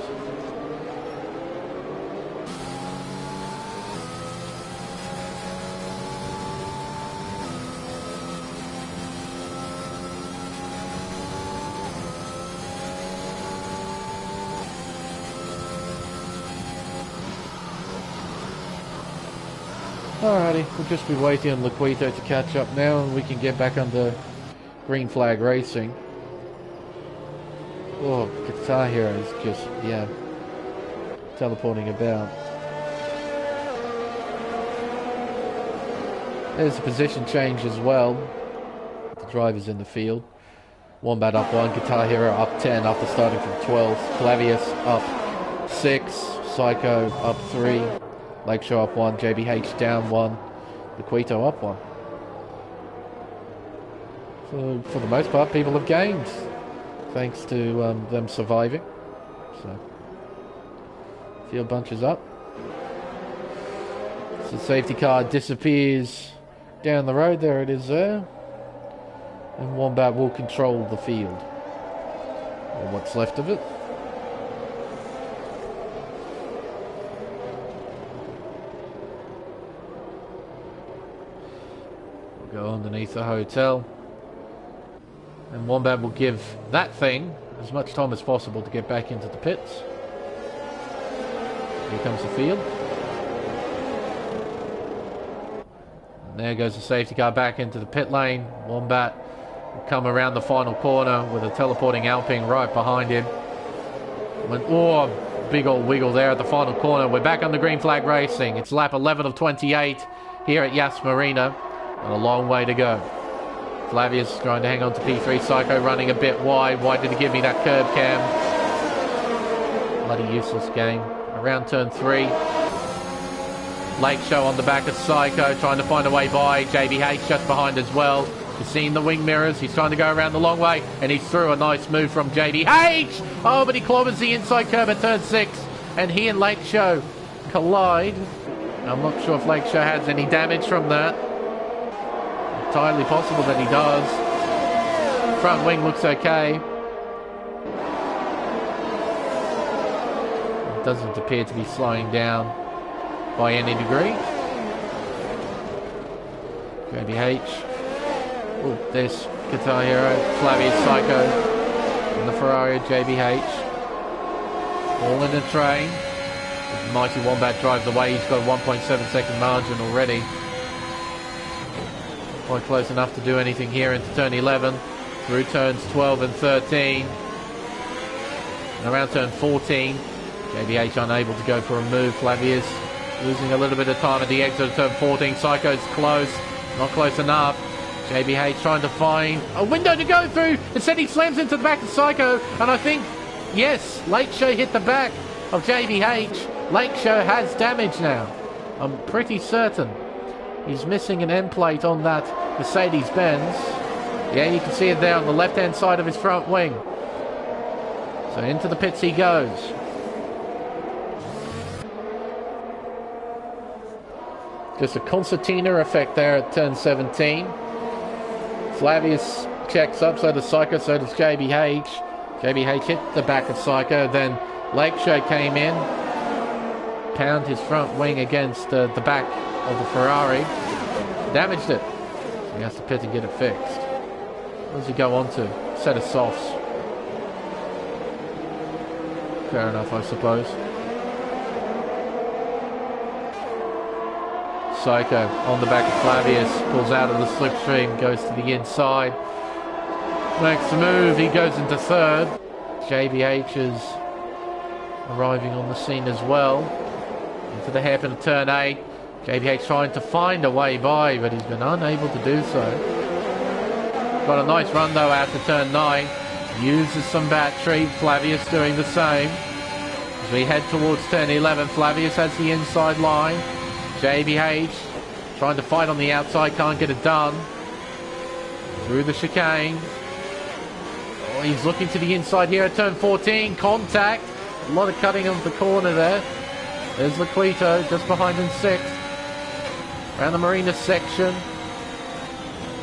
Alrighty, we'll just be waiting on Laquito to catch up now and we can get back under green flag racing. Oh, Guitar Hero is just, yeah, teleporting about. There's a position change as well. The driver's in the field. Wombat up 1, Guitar Hero up 10 after starting from 12th. Clavius up 6, Psycho up 3. Lakeshore up 1, JBH down 1, Laquito up 1. So for the most part, people have gained thanks to them surviving. So field bunches up. So safety car disappears down the road. There it is there. And Wombat will control the field, or what's left of it. Go underneath the hotel, and Wombat will give that thing as much time as possible to get back into the pits. Here comes the field, and there goes the safety car back into the pit lane. Wombat will come around the final corner with a teleporting Alpine right behind him. Oh, big old wiggle there at the final corner. We're back on the green flag racing. It's lap 11 of 28 here at Yas Marina. And a long way to go. Flavius trying to hang on to P3. Psycho running a bit wide. Why did he give me that curb cam? Bloody useless game. Around turn 3. Lake Show on the back of Psycho, trying to find a way by. JBH just behind as well. You've seen the wing mirrors. He's trying to go around the long way. And he's through a nice move from JBH. Oh, but he clobbers the inside curb at turn 6. And he and Lake Show collide. I'm not sure if Lake Show has any damage from that. Entirely possible that he does. Front wing looks okay. It doesn't appear to be slowing down by any degree. JBH. Oh, there's Guitar Hero, Flavius, Psycho, and the Ferrari JBH. All in the train. The mighty Wombat drives away. He's got a 1.7 second margin already. Quite close enough to do anything here into turn 11, through turns 12 and 13. And around turn 14, JBH unable to go for a move. Flavius Losing a little bit of time at the exit of turn 14. Psycho's close. Not close enough. JBH trying to find a window to go through. Instead he slams into the back of Psycho. And I think, yes, Lakeshow hit the back of JBH. Lakeshow has damage now. I'm pretty certain. He's missing an end plate on that Mercedes-Benz. Yeah, you can see it there on the left-hand side of his front wing. So into the pits he goes. Just a concertina effect there at turn 17. Flavius checks up, so does Psycho, so does JBH. JBH hit the back of Psycho, then Lakeshow came in, pound his front wing against the back of the Ferrari, damaged it. So he has to pit and get it fixed. What does he go on to? Set of softs. Fair enough, I suppose. Psycho on the back of Flavius, pulls out of the slipstream, goes to the inside, makes the move, he goes into third. JBH is arriving on the scene as well. Into the hairpin of turn 8. JBH trying to find a way by, but he's been unable to do so. Got a nice run though out to turn 9. Uses some battery, Flavius doing the same. As we head towards turn 11, Flavius has the inside line. JBH trying to fight on the outside, can't get it done. Through the chicane. Oh, he's looking to the inside here at turn 14. Contact. A lot of cutting of the corner there. There's Laquito just behind in 6th. Around the Marina section.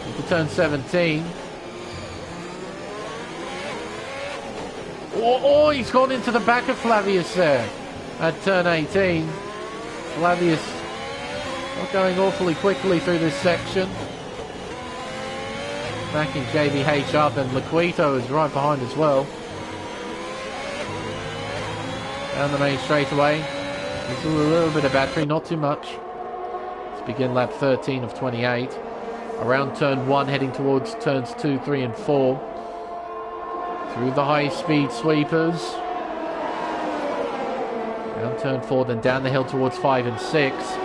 Into turn 17. Oh, he's gone into the back of Flavius there at turn 18. Flavius not going awfully quickly through this section. Backing JBH up, and Laquito is right behind as well. Down the main straightaway. There's a little bit of battery, not too much. Let's begin lap 13 of 28. Around turn 1, heading towards turns 2, 3 and 4. Through the high-speed sweepers. Around turn 4, then down the hill towards 5 and 6.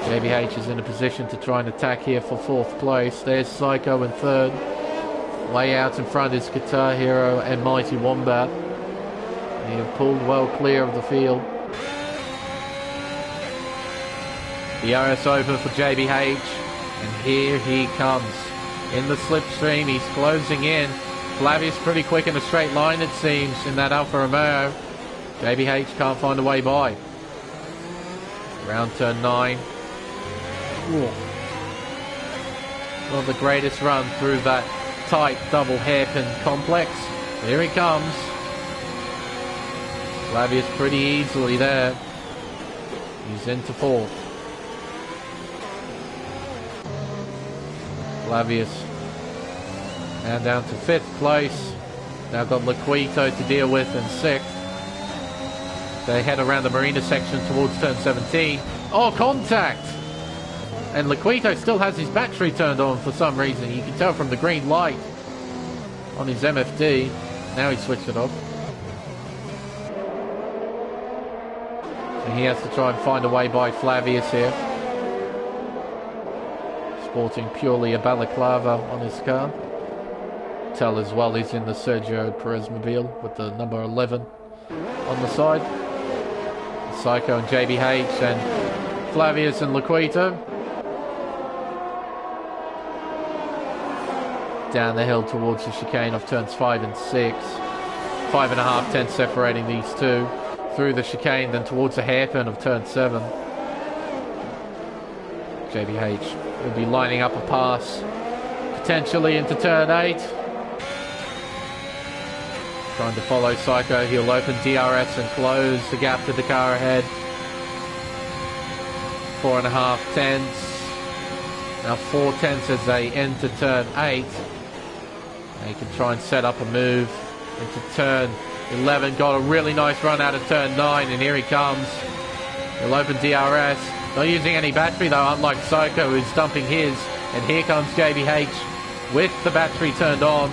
JBH is in a position to try and attack here for 4th place. There's Psycho in 3rd. Way out in front is Guitar Hero and Mighty Wombat. They have pulled well clear of the field. The RS open for JBH. And here he comes. In the slipstream, he's closing in. Flavius pretty quick in a straight line, it seems, in that Alfa Romeo. JBH can't find a way by. Around turn 9. Ooh. Not the greatest run through that tight double hairpin complex. Here he comes. Flavius pretty easily there. He's into 4th. Flavius now down to 5th place. Now got Laquito to deal with in 6th. They head around the Marina section towards turn 17. Oh, contact! And Laquito still has his battery turned on for some reason. You can tell from the green light on his MFD. Now he switched it off. And he has to try and find a way by Flavius here. Sporting purely a balaclava on his car. Tell as well he's in the Sergio Perez mobile with the number 11 on the side. Psycho and JBH and Flavius and Laquito. Down the hill towards the chicane of turns 5 and 6. 5.5 tenths separating these two. Through the chicane, then towards the hairpin of turn 7. JBH will be lining up a pass, potentially into turn 8. Trying to follow Psycho, he'll open DRS and close the gap to the car ahead. 4.5 tenths. Now 4 tenths as they enter turn 8. They can try and set up a move into turn 11. Got a really nice run out of turn 9, and here he comes. He'll open DRS. Not using any battery though, unlike Psycho who's dumping his. And here comes JBH with the battery turned on.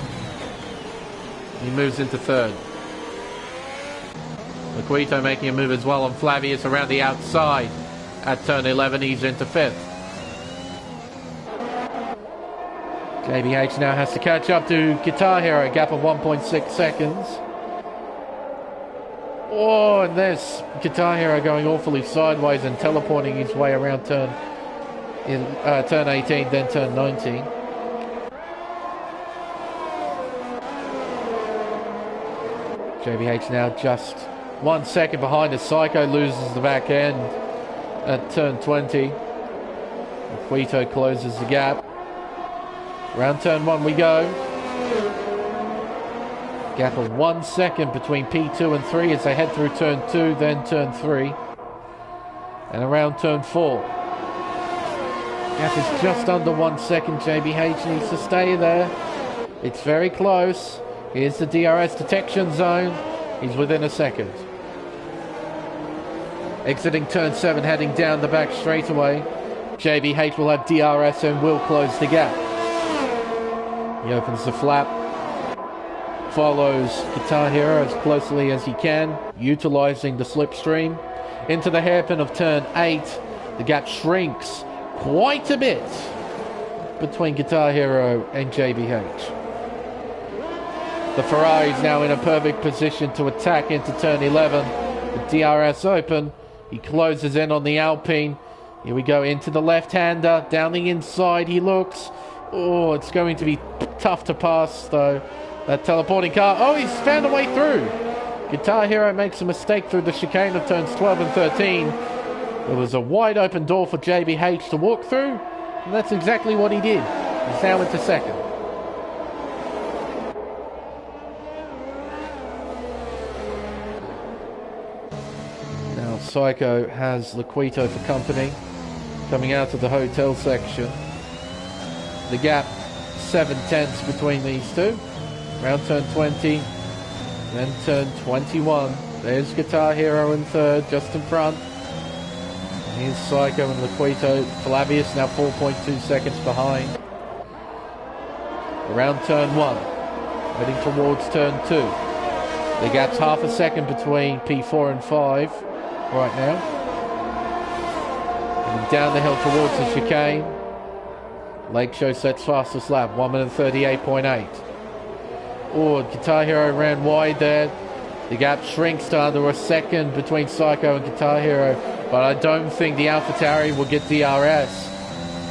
He moves into 3rd. Laquito making a move as well on Flavius around the outside. At turn 11, he's into 5th. JBH now has to catch up to Guitar Hero, a gap of 1.6 seconds. Oh, and there's Guitar Hero going awfully sideways and teleporting his way around turn 18, then turn 19. JBH now just 1 second behind as Psycho loses the back end at turn 20. Laquito closes the gap. Round turn 1 we go. Gap of 1 second between P2 and 3 as they head through turn 2, then turn 3. And around turn 4. Gap is just under 1 second. JBH needs to stay there. It's very close. Here's the DRS detection zone. He's within a second. Exiting turn 7, heading down the back straightaway. JBH will have DRS and will close the gap. He opens the flap. Follows Guitar Hero as closely as he can, utilising the slipstream. Into the hairpin of turn 8. The gap shrinks quite a bit between Guitar Hero and JBH. The Ferrari is now in a perfect position to attack into turn 11. The DRS open. He closes in on the Alpine. Here we go into the left-hander. Down the inside he looks. Oh, it's going to be tough to pass though. That teleporting car. Oh, he's found a way through. Guitar Hero makes a mistake through the chicane of turns 12 and 13. There was a wide open door for JBH to walk through. And that's exactly what he did. He's now into second. Psycho has Laquito for company coming out of the hotel section. The gap 7/10 between these two. Round turn 20, then turn 21. There's Guitar Hero in 3rd, just in front. Here's Psycho and Laquito. Flavius now 4.2 seconds behind. Around turn 1, heading towards turn 2. The gap's half a second between P4 and 5. Right now. And down the hill towards the chicane. Lake Show sets fastest lap, 1 minute 38.8. Oh, Guitar Hero ran wide there. The gap shrinks to under a second between Psycho and Guitar Hero, but I don't think the AlphaTauri will get DRS.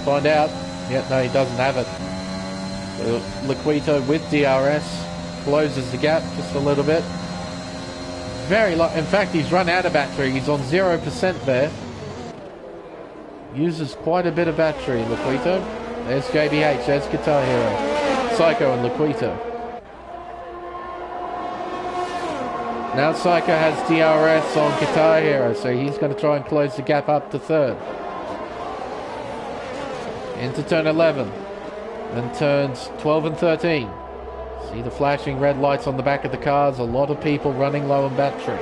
Find out. Yep, no, he doesn't have it. Laquito with DRS closes the gap just a little bit. Very low. In fact, he's run out of battery. He's on 0% there. Uses quite a bit of battery, Laquito. There's JBH. There's Guitar Hero. Psycho and Laquito. Now Psycho has DRS on Guitar Hero, so he's going to try and close the gap up to 3rd. Into turn 11. Then turns 12 and 13. See the flashing red lights on the back of the cars. A lot of people running low on battery.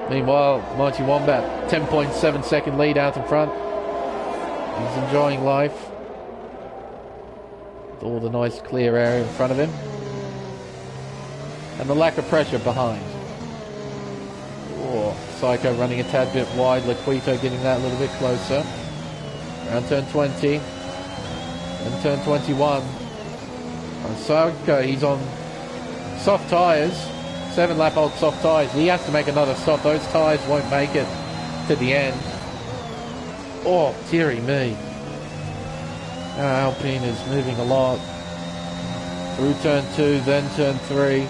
Meanwhile, Mighty Wombat, 10.7 second lead out in front. He's enjoying life. With all the nice clear area in front of him. And the lack of pressure behind. Oh, Psycho running a tad bit wide. Laquito getting that a little bit closer. Around turn 20. And turn 21. Psycho, he's on soft tyres, 7-lap-old soft tyres. He has to make another stop. Those tyres won't make it to the end. Oh, dearie me. Alpine is moving a lot. Through turn 2, then turn 3.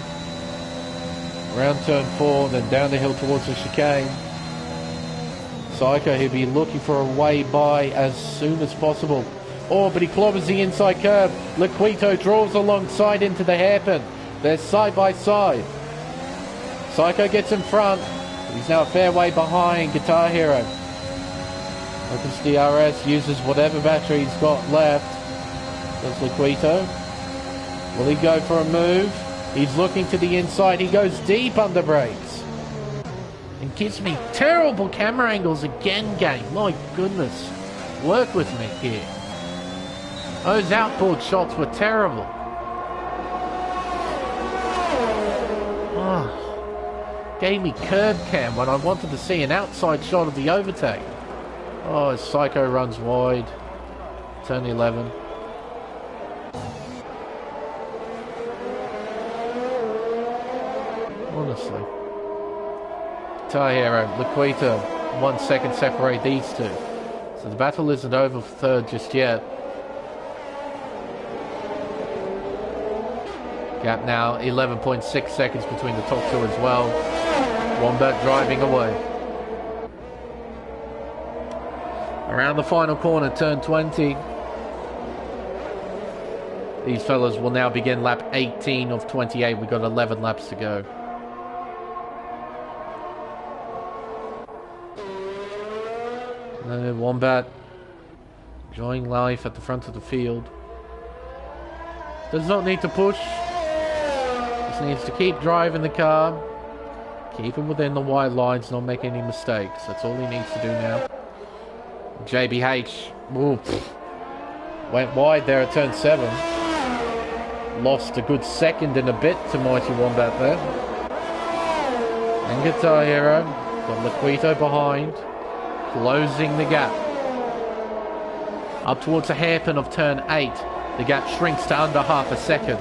Around turn 4, then down the hill towards the chicane. Psycho, he'll be looking for a way by as soon as possible. Oh, but he clobbers the inside curve. Laquito draws alongside into the hairpin. They're side by side. Psycho gets in front. He's now a fair way behind Guitar Hero. Opens DRS, uses whatever battery he's got left. Does Laquito. Will he go for a move? He's looking to the inside. He goes deep under brakes. And gives me terrible camera angles again, game. My goodness. Work with me here. Those outboard shots were terrible. Oh. Gave me curb cam when I wanted to see an outside shot of the overtake. Oh, Psycho runs wide. Turn 11. Honestly. Guitar Hero, Laquita, 1 second separate these two. So the battle isn't over for third just yet. Gap now 11.6 seconds between the top two as well. Wombat driving away. Around the final corner, turn 20. These fellas will now begin lap 18 of 28. We've got 11 laps to go. Wombat enjoying life at the front of the field. Does not need to push. Just needs to keep driving the car. Keep him within the white lines, not make any mistakes. That's all he needs to do now. JBH went wide there at turn 7. Lost a good second and a bit to Mighty Wombat there. And Guitar Hero. Got Laquito behind. Closing the gap. Up towards a hairpin of turn 8. The gap shrinks to under half a second.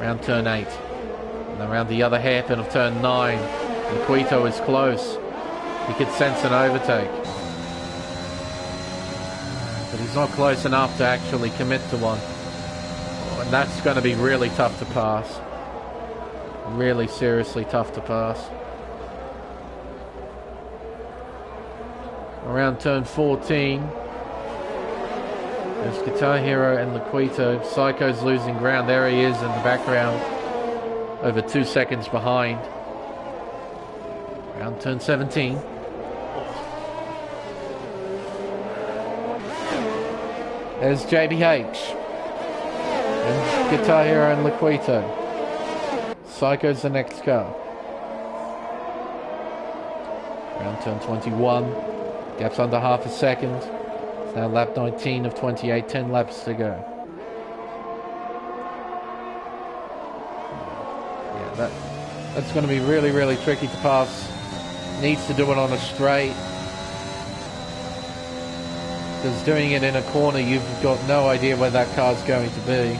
Around turn 8. And around the other hairpin of turn 9. Laquito is close. He could sense an overtake. But he's not close enough to actually commit to one. And that's going to be really tough to pass. Really seriously tough to pass. Around turn 14. There's Guitar Hero and Laquito. Psycho's losing ground. There he is in the background. Over 2 seconds behind. Around turn 17. There's JBH. And Guitar Hero and Laquito. Psycho's the next car. Around turn 21. Gap's under half a second. It's now lap 19 of 28. 10 laps to go. Yeah, that's going to be really, really tricky to pass. Needs to do it on a straight. Because doing it in a corner, you've got no idea where that car's going to be.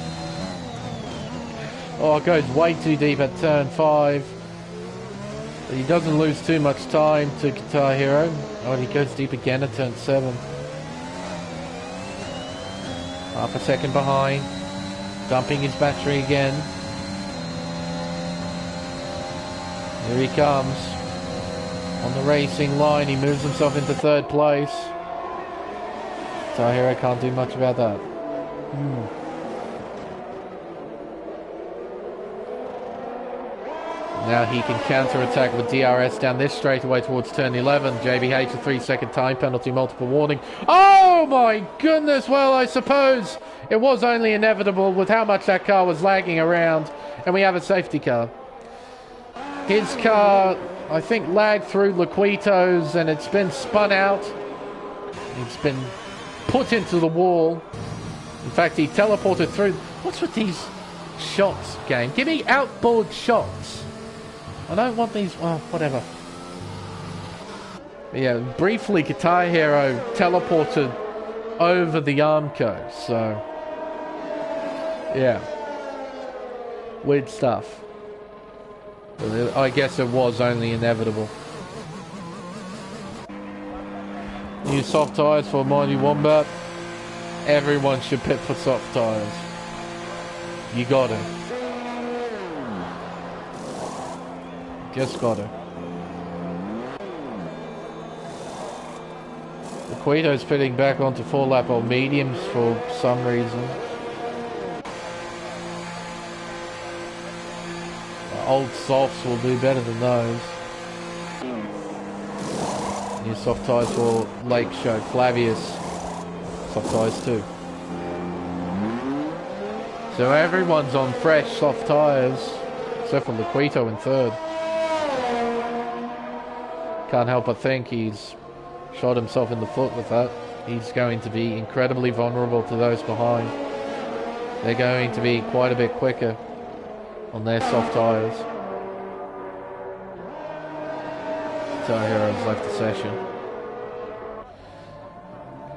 Oh, it goes way too deep at turn 5. But he doesn't lose too much time to Guitar Hero. Oh, and he goes deep again at turn 7. Half a second behind. Dumping his battery again. Here he comes. On the racing line, he moves himself into third place. Guitar Hero can't do much about that. Now he can counter-attack with DRS down this straightaway towards turn 11. JBH a 3-second time penalty, multiple warning. Oh my goodness, well I suppose it was only inevitable with how much that car was lagging around. And we have a safety car. His car, I think, lagged through Laquito's and it's been spun out. It's been put into the wall. In fact, he teleported through. What's with these shots, game? Give me outboard shots. I don't want these. Well, whatever. But yeah, briefly, Guitar Hero teleported over the Armco. So, yeah. Weird stuff. But I guess it was only inevitable. New soft tyres for Mighty Wombat. Everyone should pit for soft tyres. You got it. Just got it. Laquito's pitting back onto 4-lap old mediums for some reason. Old softs will do better than those. New soft tyres for Lake Show. Flavius. Soft tyres too. So everyone's on fresh soft tyres. Except for Laquito in third. Can't help but think he's shot himself in the foot with that. He's going to be incredibly vulnerable to those behind. They're going to be quite a bit quicker on their soft tyres. Guitar Heroes left the session.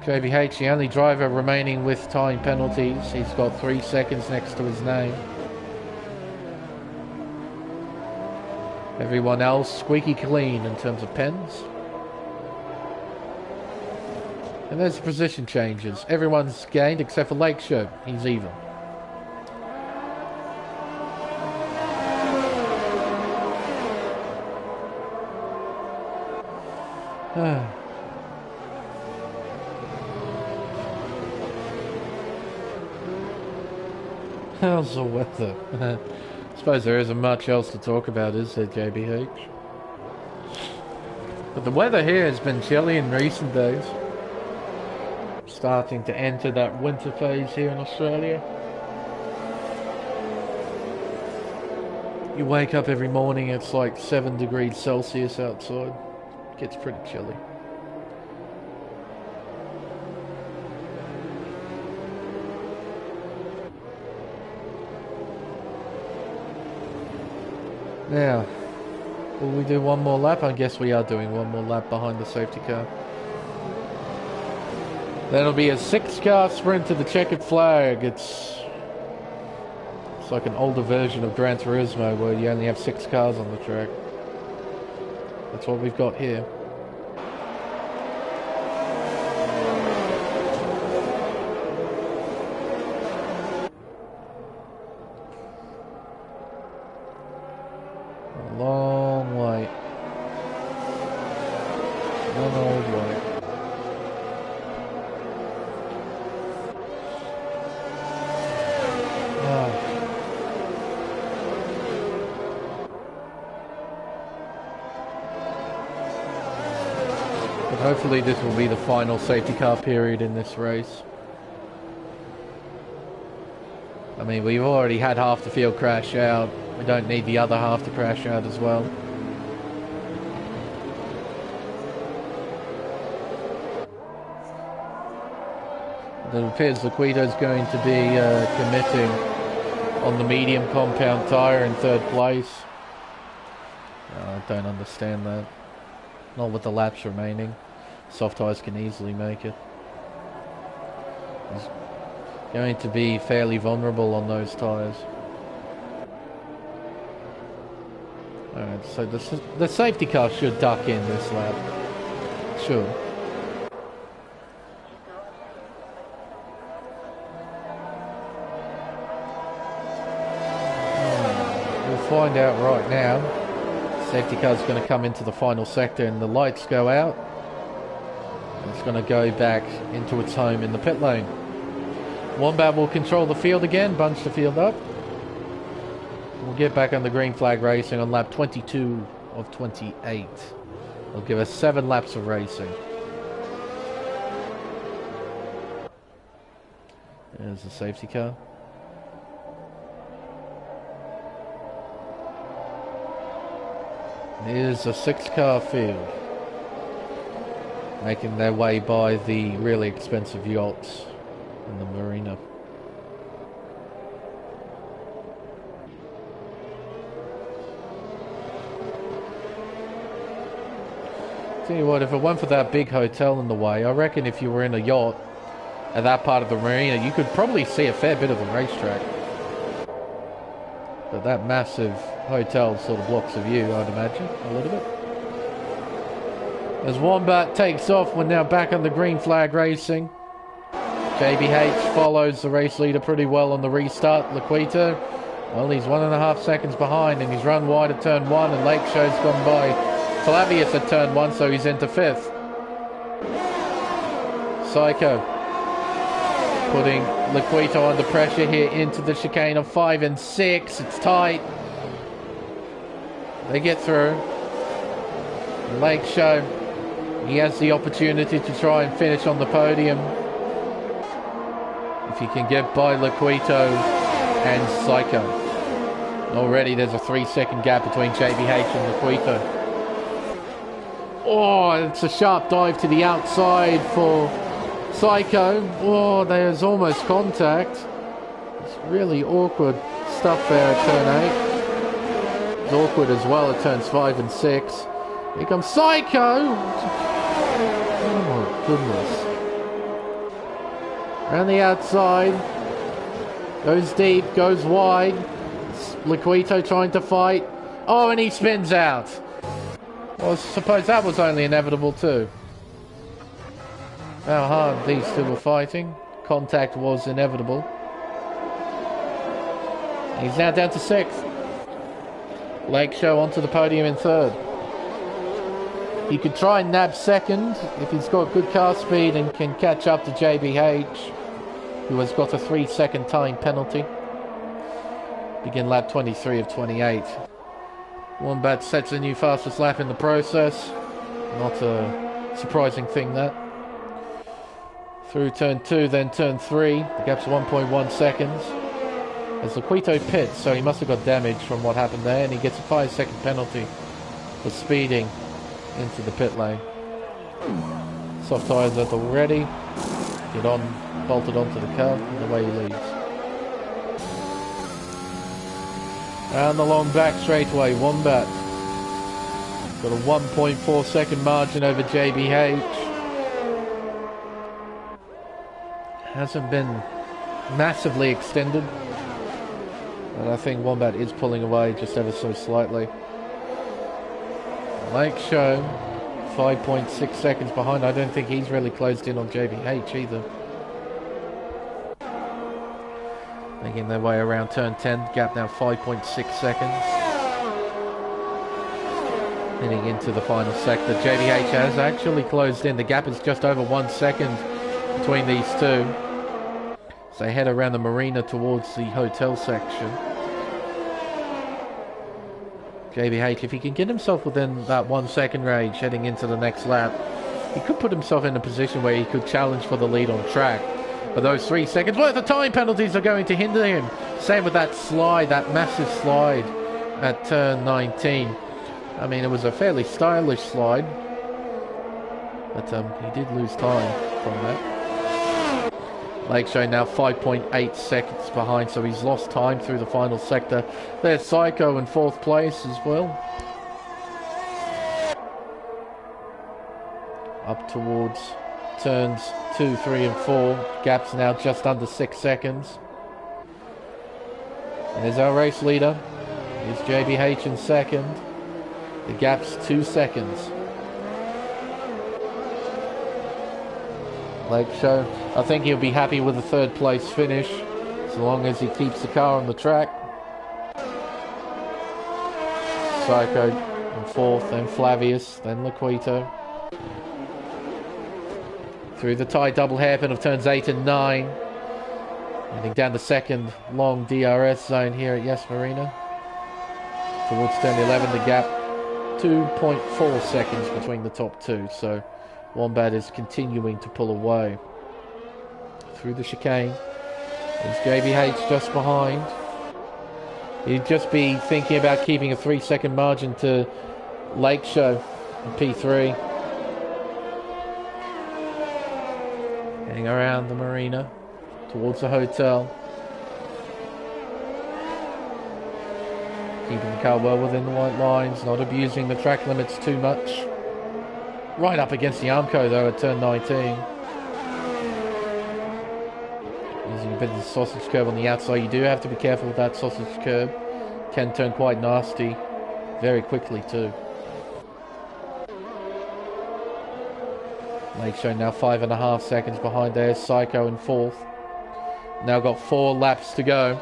JBH, the only driver remaining with time penalties. He's got 3 seconds next to his name. Everyone else squeaky clean in terms of pens. And there's the position changes. Everyone's gained except for Lakeshore. He's even. How's the weather? I suppose there isn't much else to talk about, is there, JBH? But the weather here has been chilly in recent days. Starting to enter that winter phase here in Australia. You wake up every morning, it's like 7 degrees Celsius outside. It gets pretty chilly. Now, will we do one more lap? I guess we are doing one more lap behind the safety car. That'll be a 6-car sprint to the checkered flag. It's like an older version of Gran Turismo where you only have 6 cars on the track. That's what we've got here. A long way. One old way. Hopefully this will be the final safety car period in this race. I mean, we've already had half the field crash out. We don't need the other half to crash out as well. It appears Liquido's going to be committing on the medium compound tyre in 3rd place. I don't understand that. Not with the laps remaining. Soft tyres can easily make it. He's going to be fairly vulnerable on those tyres. Alright, so the safety car should duck in this lap. Should. We'll find out right now. Safety car's going to come into the final sector and the lights go out. It's going to go back into its home in the pit lane. Wombat will control the field again, bunch the field up. We'll get back on the green flag racing on lap 22 of 28. It'll give us 7 laps of racing. There's the safety car. Here's a 6-car field, making their way by the really expensive yachts in the marina. Tell you what, if it weren't for that big hotel in the way, I reckon if you were in a yacht at that part of the marina, you could probably see a fair bit of the racetrack. But that massive hotel sort of blocks the view, I'd imagine, a little bit. As Wombat takes off, we're now back on the green flag racing. JBH follows the race leader pretty well on the restart. Laquito, well, he's 1.5 seconds behind, and he's run wide at turn 1, and Lakeshore's gone by Flavius at turn 1, so he's into 5th. Psycho putting Laquito under pressure here into the chicane of 5 and 6. It's tight. They get through. Lakeshore, he has the opportunity to try and finish on the podium. If he can get by Laquito and Psycho. Already there's a 3-second gap between JBH and Laquito. Oh, it's a sharp dive to the outside for Psycho. Oh, there's almost contact. It's really awkward stuff there at turn 8. It's awkward as well at turns 5 and 6. Here comes Psycho. Oh my goodness. Around the outside. Goes deep, goes wide. Laquito trying to fight. Oh, and he spins out. Well, I suppose that was only inevitable too. How hard these two were fighting. Contact was inevitable. He's now down to 6th. Lake Show onto the podium in 3rd. He could try and nab 2nd if he's got good car speed and can catch up to JBH, who has got a 3-second time penalty. Begin lap 23 of 28. Wombat sets a new fastest lap in the process. Not a surprising thing, that. Through turn 2, then turn 3. The gap's 1.1 seconds. As Laquito pits, so he must have got damage from what happened there, and he gets a 5-second penalty for speeding into the pit lane. Soft tyres are already. Get on, bolted onto the car, and away he leaves. And the long back straightaway, Wombat. Got a 1.4 second margin over JBH. Hasn't been massively extended. And I think Wombat is pulling away just ever so slightly. Lake Show, 5.6 seconds behind. I don't think he's really closed in on JBH either. Making their way around turn 10. Gap now 5.6 seconds. Heading into the final sector. JBH has actually closed in. The gap is just over 1 second between these two. So they head around the marina towards the hotel section. JBH, if he can get himself within that 1 second range heading into the next lap, he could put himself in a position where he could challenge for the lead on track. But those 3 seconds worth of time penalties are going to hinder him. Same with that slide, that massive slide at turn 19. I mean, it was a fairly stylish slide, but he did lose time from that. Lake Show now 5.8 seconds behind, so he's lost time through the final sector. There's Psycho in 4th place as well. Up towards turns 2, 3 and 4. Gap's now just under 6 seconds. And there's our race leader. Here's JBH in 2nd. The gap's 2 seconds. Lake Show, I think he'll be happy with a 3rd place finish, as long as he keeps the car on the track. Psycho in 4th, then Flavius, then Laquito. Through the tight double hairpin of turns 8 and 9. Heading down the 2nd long DRS zone here at Yes Marina. Towards turn 11, the gap 2.4 seconds between the top 2, so Wombat is continuing to pull away. Through the chicane. There's JBH just behind. He'd just be thinking about keeping a 3-second margin to Lake Show in P3. Heading around the marina towards the hotel. Keeping the car well within the white lines, not abusing the track limits too much. Right up against the Armco though at turn 19. Using a bit of the sausage curb on the outside. You do have to be careful with that sausage curb. Can turn quite nasty very quickly too. Lake Show now 5.5 seconds behind there. Psycho in 4th. Now got 4 laps to go.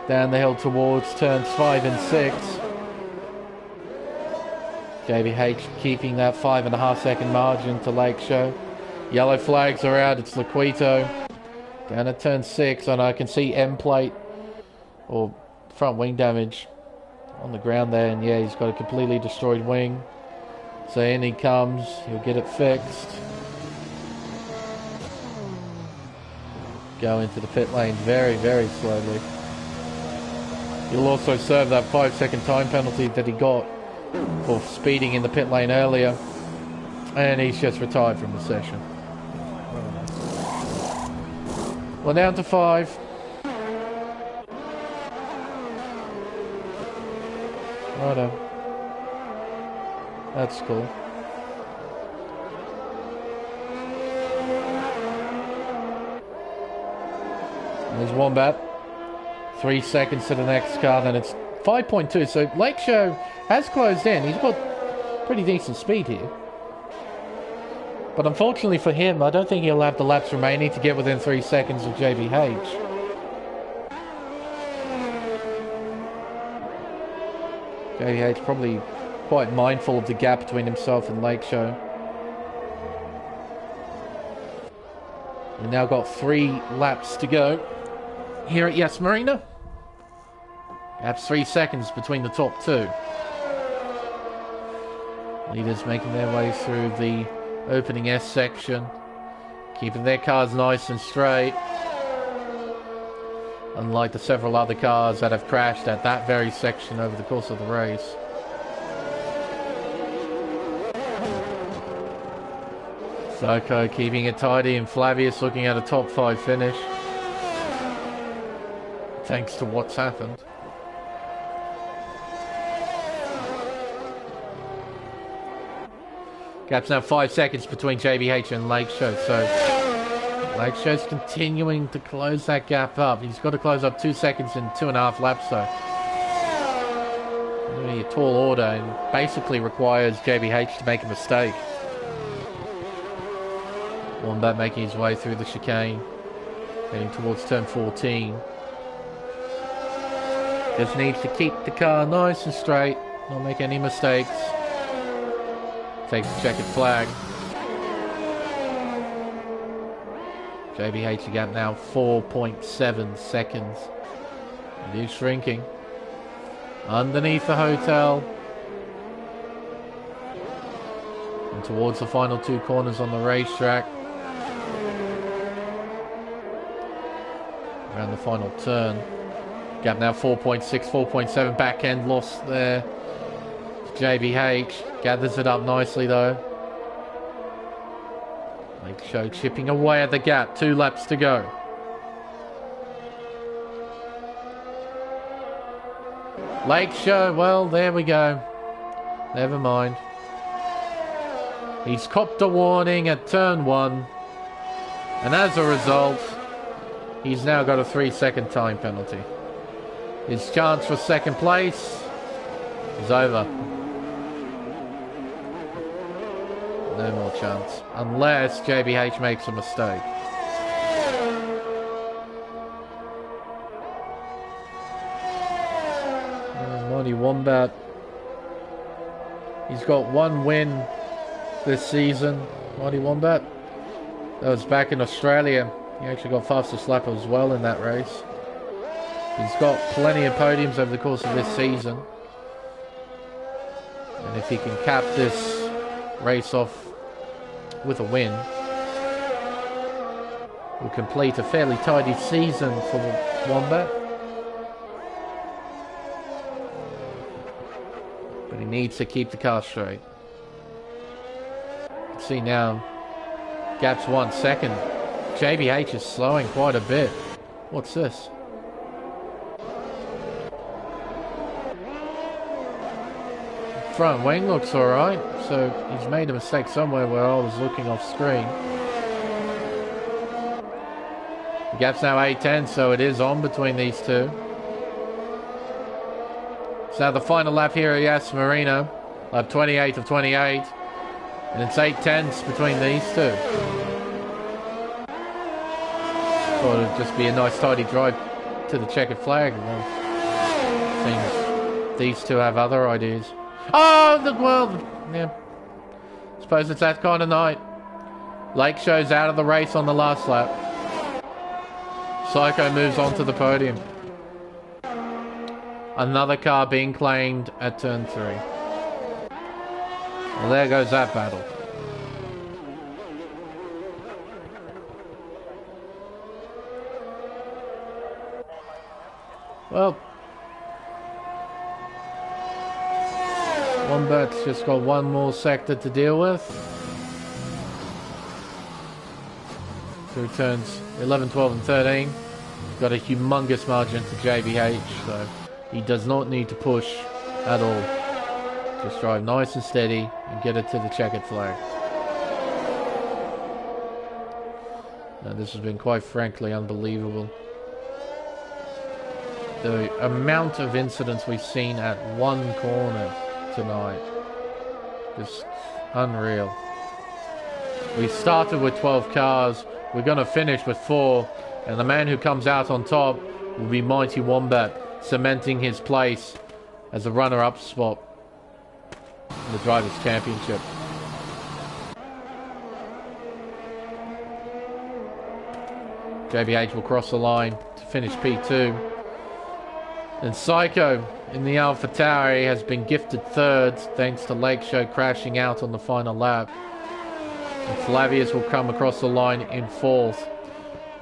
Down the hill towards turns 5 and 6. JBH keeping that 5.5 second margin to Lake Show. Yellow flags are out. It's Laquito. Down at turn 6, and I can see M plate or front wing damage on the ground there. And yeah, he's got a completely destroyed wing. So in he comes. He'll get it fixed. Go into the pit lane very, very slowly. He'll also serve that 5-second time penalty that he got for speeding in the pit lane earlier. And he's just retired from the session. Well, down to 5. Righto. That's cool. There's Wombat. 3 seconds to the next car, then it's 5.2. So Lakeshore has closed in. He's got pretty decent speed here. But unfortunately for him, I don't think he'll have the laps remaining to get within 3 seconds of JBH. JBH probably quite mindful of the gap between himself and Lakeshore. We've now got 3 laps to go here at Yas Marina. Perhaps 3 seconds between the top 2. Leaders making their way through the opening S section, keeping their cars nice and straight, unlike the several other cars that have crashed at that very section over the course of the race. Soko keeping it tidy, and Flavius looking at a top 5 finish, thanks to what's happened. Gap's now 5 seconds between JBH and Lakeshore, so Lakeshore's continuing to close that gap up. He's got to close up 2 seconds in 2.5 laps, though. Really a tall order, and basically requires JBH to make a mistake. Wombat making his way through the chicane, heading towards turn 14. Just needs to keep the car nice and straight, not make any mistakes. Takes the checkered flag. JBH gap now 4.7 seconds. It is shrinking. Underneath the hotel. And towards the final 2 corners on the racetrack. Around the final turn. Gap now 4.6, 4.7. Back end lost there. JBH gathers it up nicely though. Lakeshore chipping away at the gap. 2 laps to go. Lakeshore, well, there we go. Never mind. He's copped a warning at turn 1. And as a result, he's now got a 3-second time penalty. His chance for second place is over. No more chance. Unless JBH makes a mistake. Mighty Wombat. He's got 1 win this season. Mighty Wombat. That was back in Australia. He actually got fastest lap as well in that race. He's got plenty of podiums over the course of this season. And if he can cap this race off with a win, will complete a fairly tidy season for the Wombat. But he needs to keep the car straight. You can see now, gap's 1 second. JBH is slowing quite a bit. What's this? Front wing looks alright, so he's made a mistake somewhere where I was looking off screen. The gap's now 8:10, so it is on between these two. So the final lap here at Yas Marina, lap 28 of 28, and it's 8/10 between these two. Thought it'd just be a nice tidy drive to the checkered flag, and seems these two have other ideas. Oh, well, yeah. Suppose it's that kind of night. Lakeshore's out of the race on the last lap. Psycho moves on to the podium. Another car being claimed at turn 3. Well, there goes that battle. Well, Wombat's just got 1 more sector to deal with. Through turns 11, 12 and 13. Got a humongous margin to JBH, so he does not need to push at all. Just drive nice and steady and get it to the checkered flag. Now, this has been quite frankly unbelievable. The amount of incidents we've seen at one corner tonight is unreal. We started with 12 cars, we're going to finish with 4, and the man who comes out on top will be Mighty Wombat, cementing his place as a runner-up spot in the Drivers' Championship. JBH will cross the line to finish P2. And Psycho in the AlphaTauri has been gifted third thanks to Lake Show crashing out on the final lap. And Flavius will come across the line in 4th.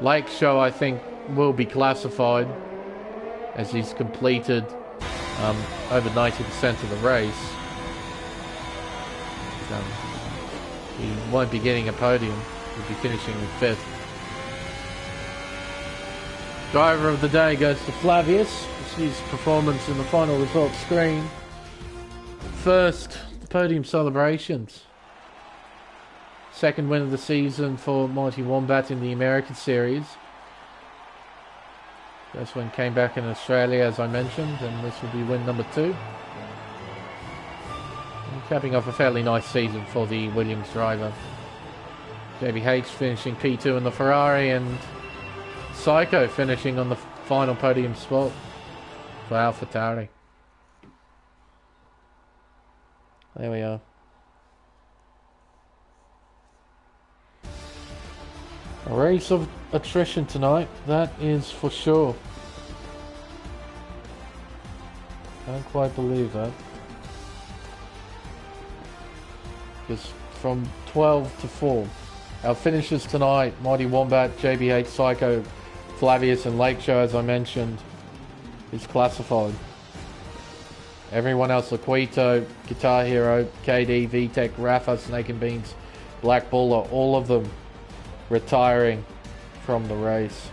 Lake Show, I think, will be classified as he's completed over 90% of the race. He won't be getting a podium. He'll be finishing in 5th. Driver of the day goes to Flavius. His performance in the final results screen. First, the podium celebrations. Second win of the season for Mighty Wombat in the American Series. First one came back in Australia, as I mentioned, and this will be win number 2. And capping off a fairly nice season for the Williams driver. JBH finishing P2 in the Ferrari, and Psycho finishing on the final podium spot for AlphaTauri. There we are. A race of attrition tonight, that is for sure. Can't quite believe that. Just from 12 to 4. Our finishers tonight, Mighty Wombat, JBH, Psycho, Flavius and Lake Show, as I mentioned, is classified. Everyone else, Laquito, Guitar Hero, KD, VTech, Rafa, Snake and Beans, Black Buller, all of them retiring from the race.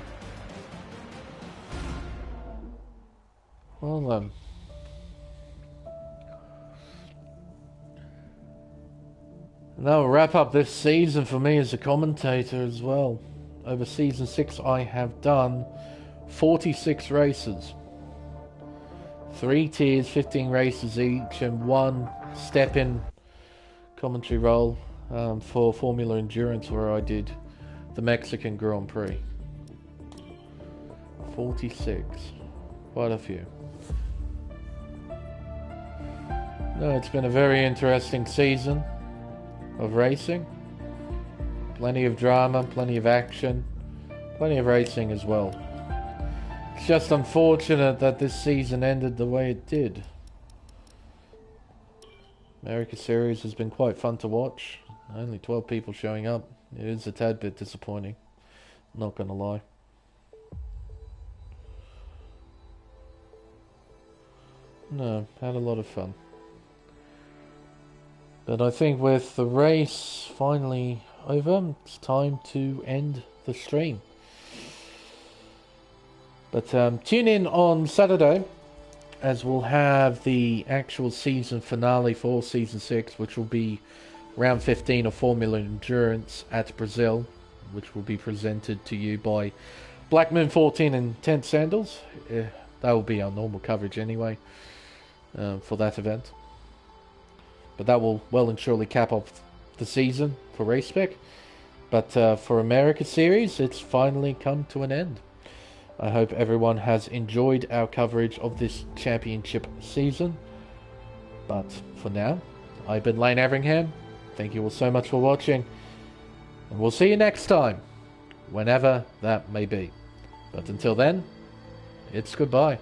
Well then. And that will wrap up this season for me as a commentator as well. Over season 6 I have done 46 races. 3 tiers, 15 races each, and 1 step-in commentary role for Formula Endurance, where I did the Mexican Grand Prix. 46. Quite a few. No, it's been a very interesting season of racing. Plenty of drama, plenty of action, plenty of racing as well. It's just unfortunate that this season ended the way it did. America Series has been quite fun to watch. Only 12 people showing up. It is a tad bit disappointing, not gonna lie. No, had a lot of fun. But I think with the race finally over, it's time to end the stream. But tune in on Saturday, as we'll have the actual season finale for Season 6, which will be Round 15 of Formula Endurance at Brazil, which will be presented to you by Black Moon 14 and Tent Sandals. That will be our normal coverage anyway for that event. But that will well and surely cap off the season for Race Spec. But for America Series, it's finally come to an end. I hope everyone has enjoyed our coverage of this championship season. But for now, I've been Lane Everingham. Thank you all so much for watching. And we'll see you next time, whenever that may be. But until then, it's goodbye.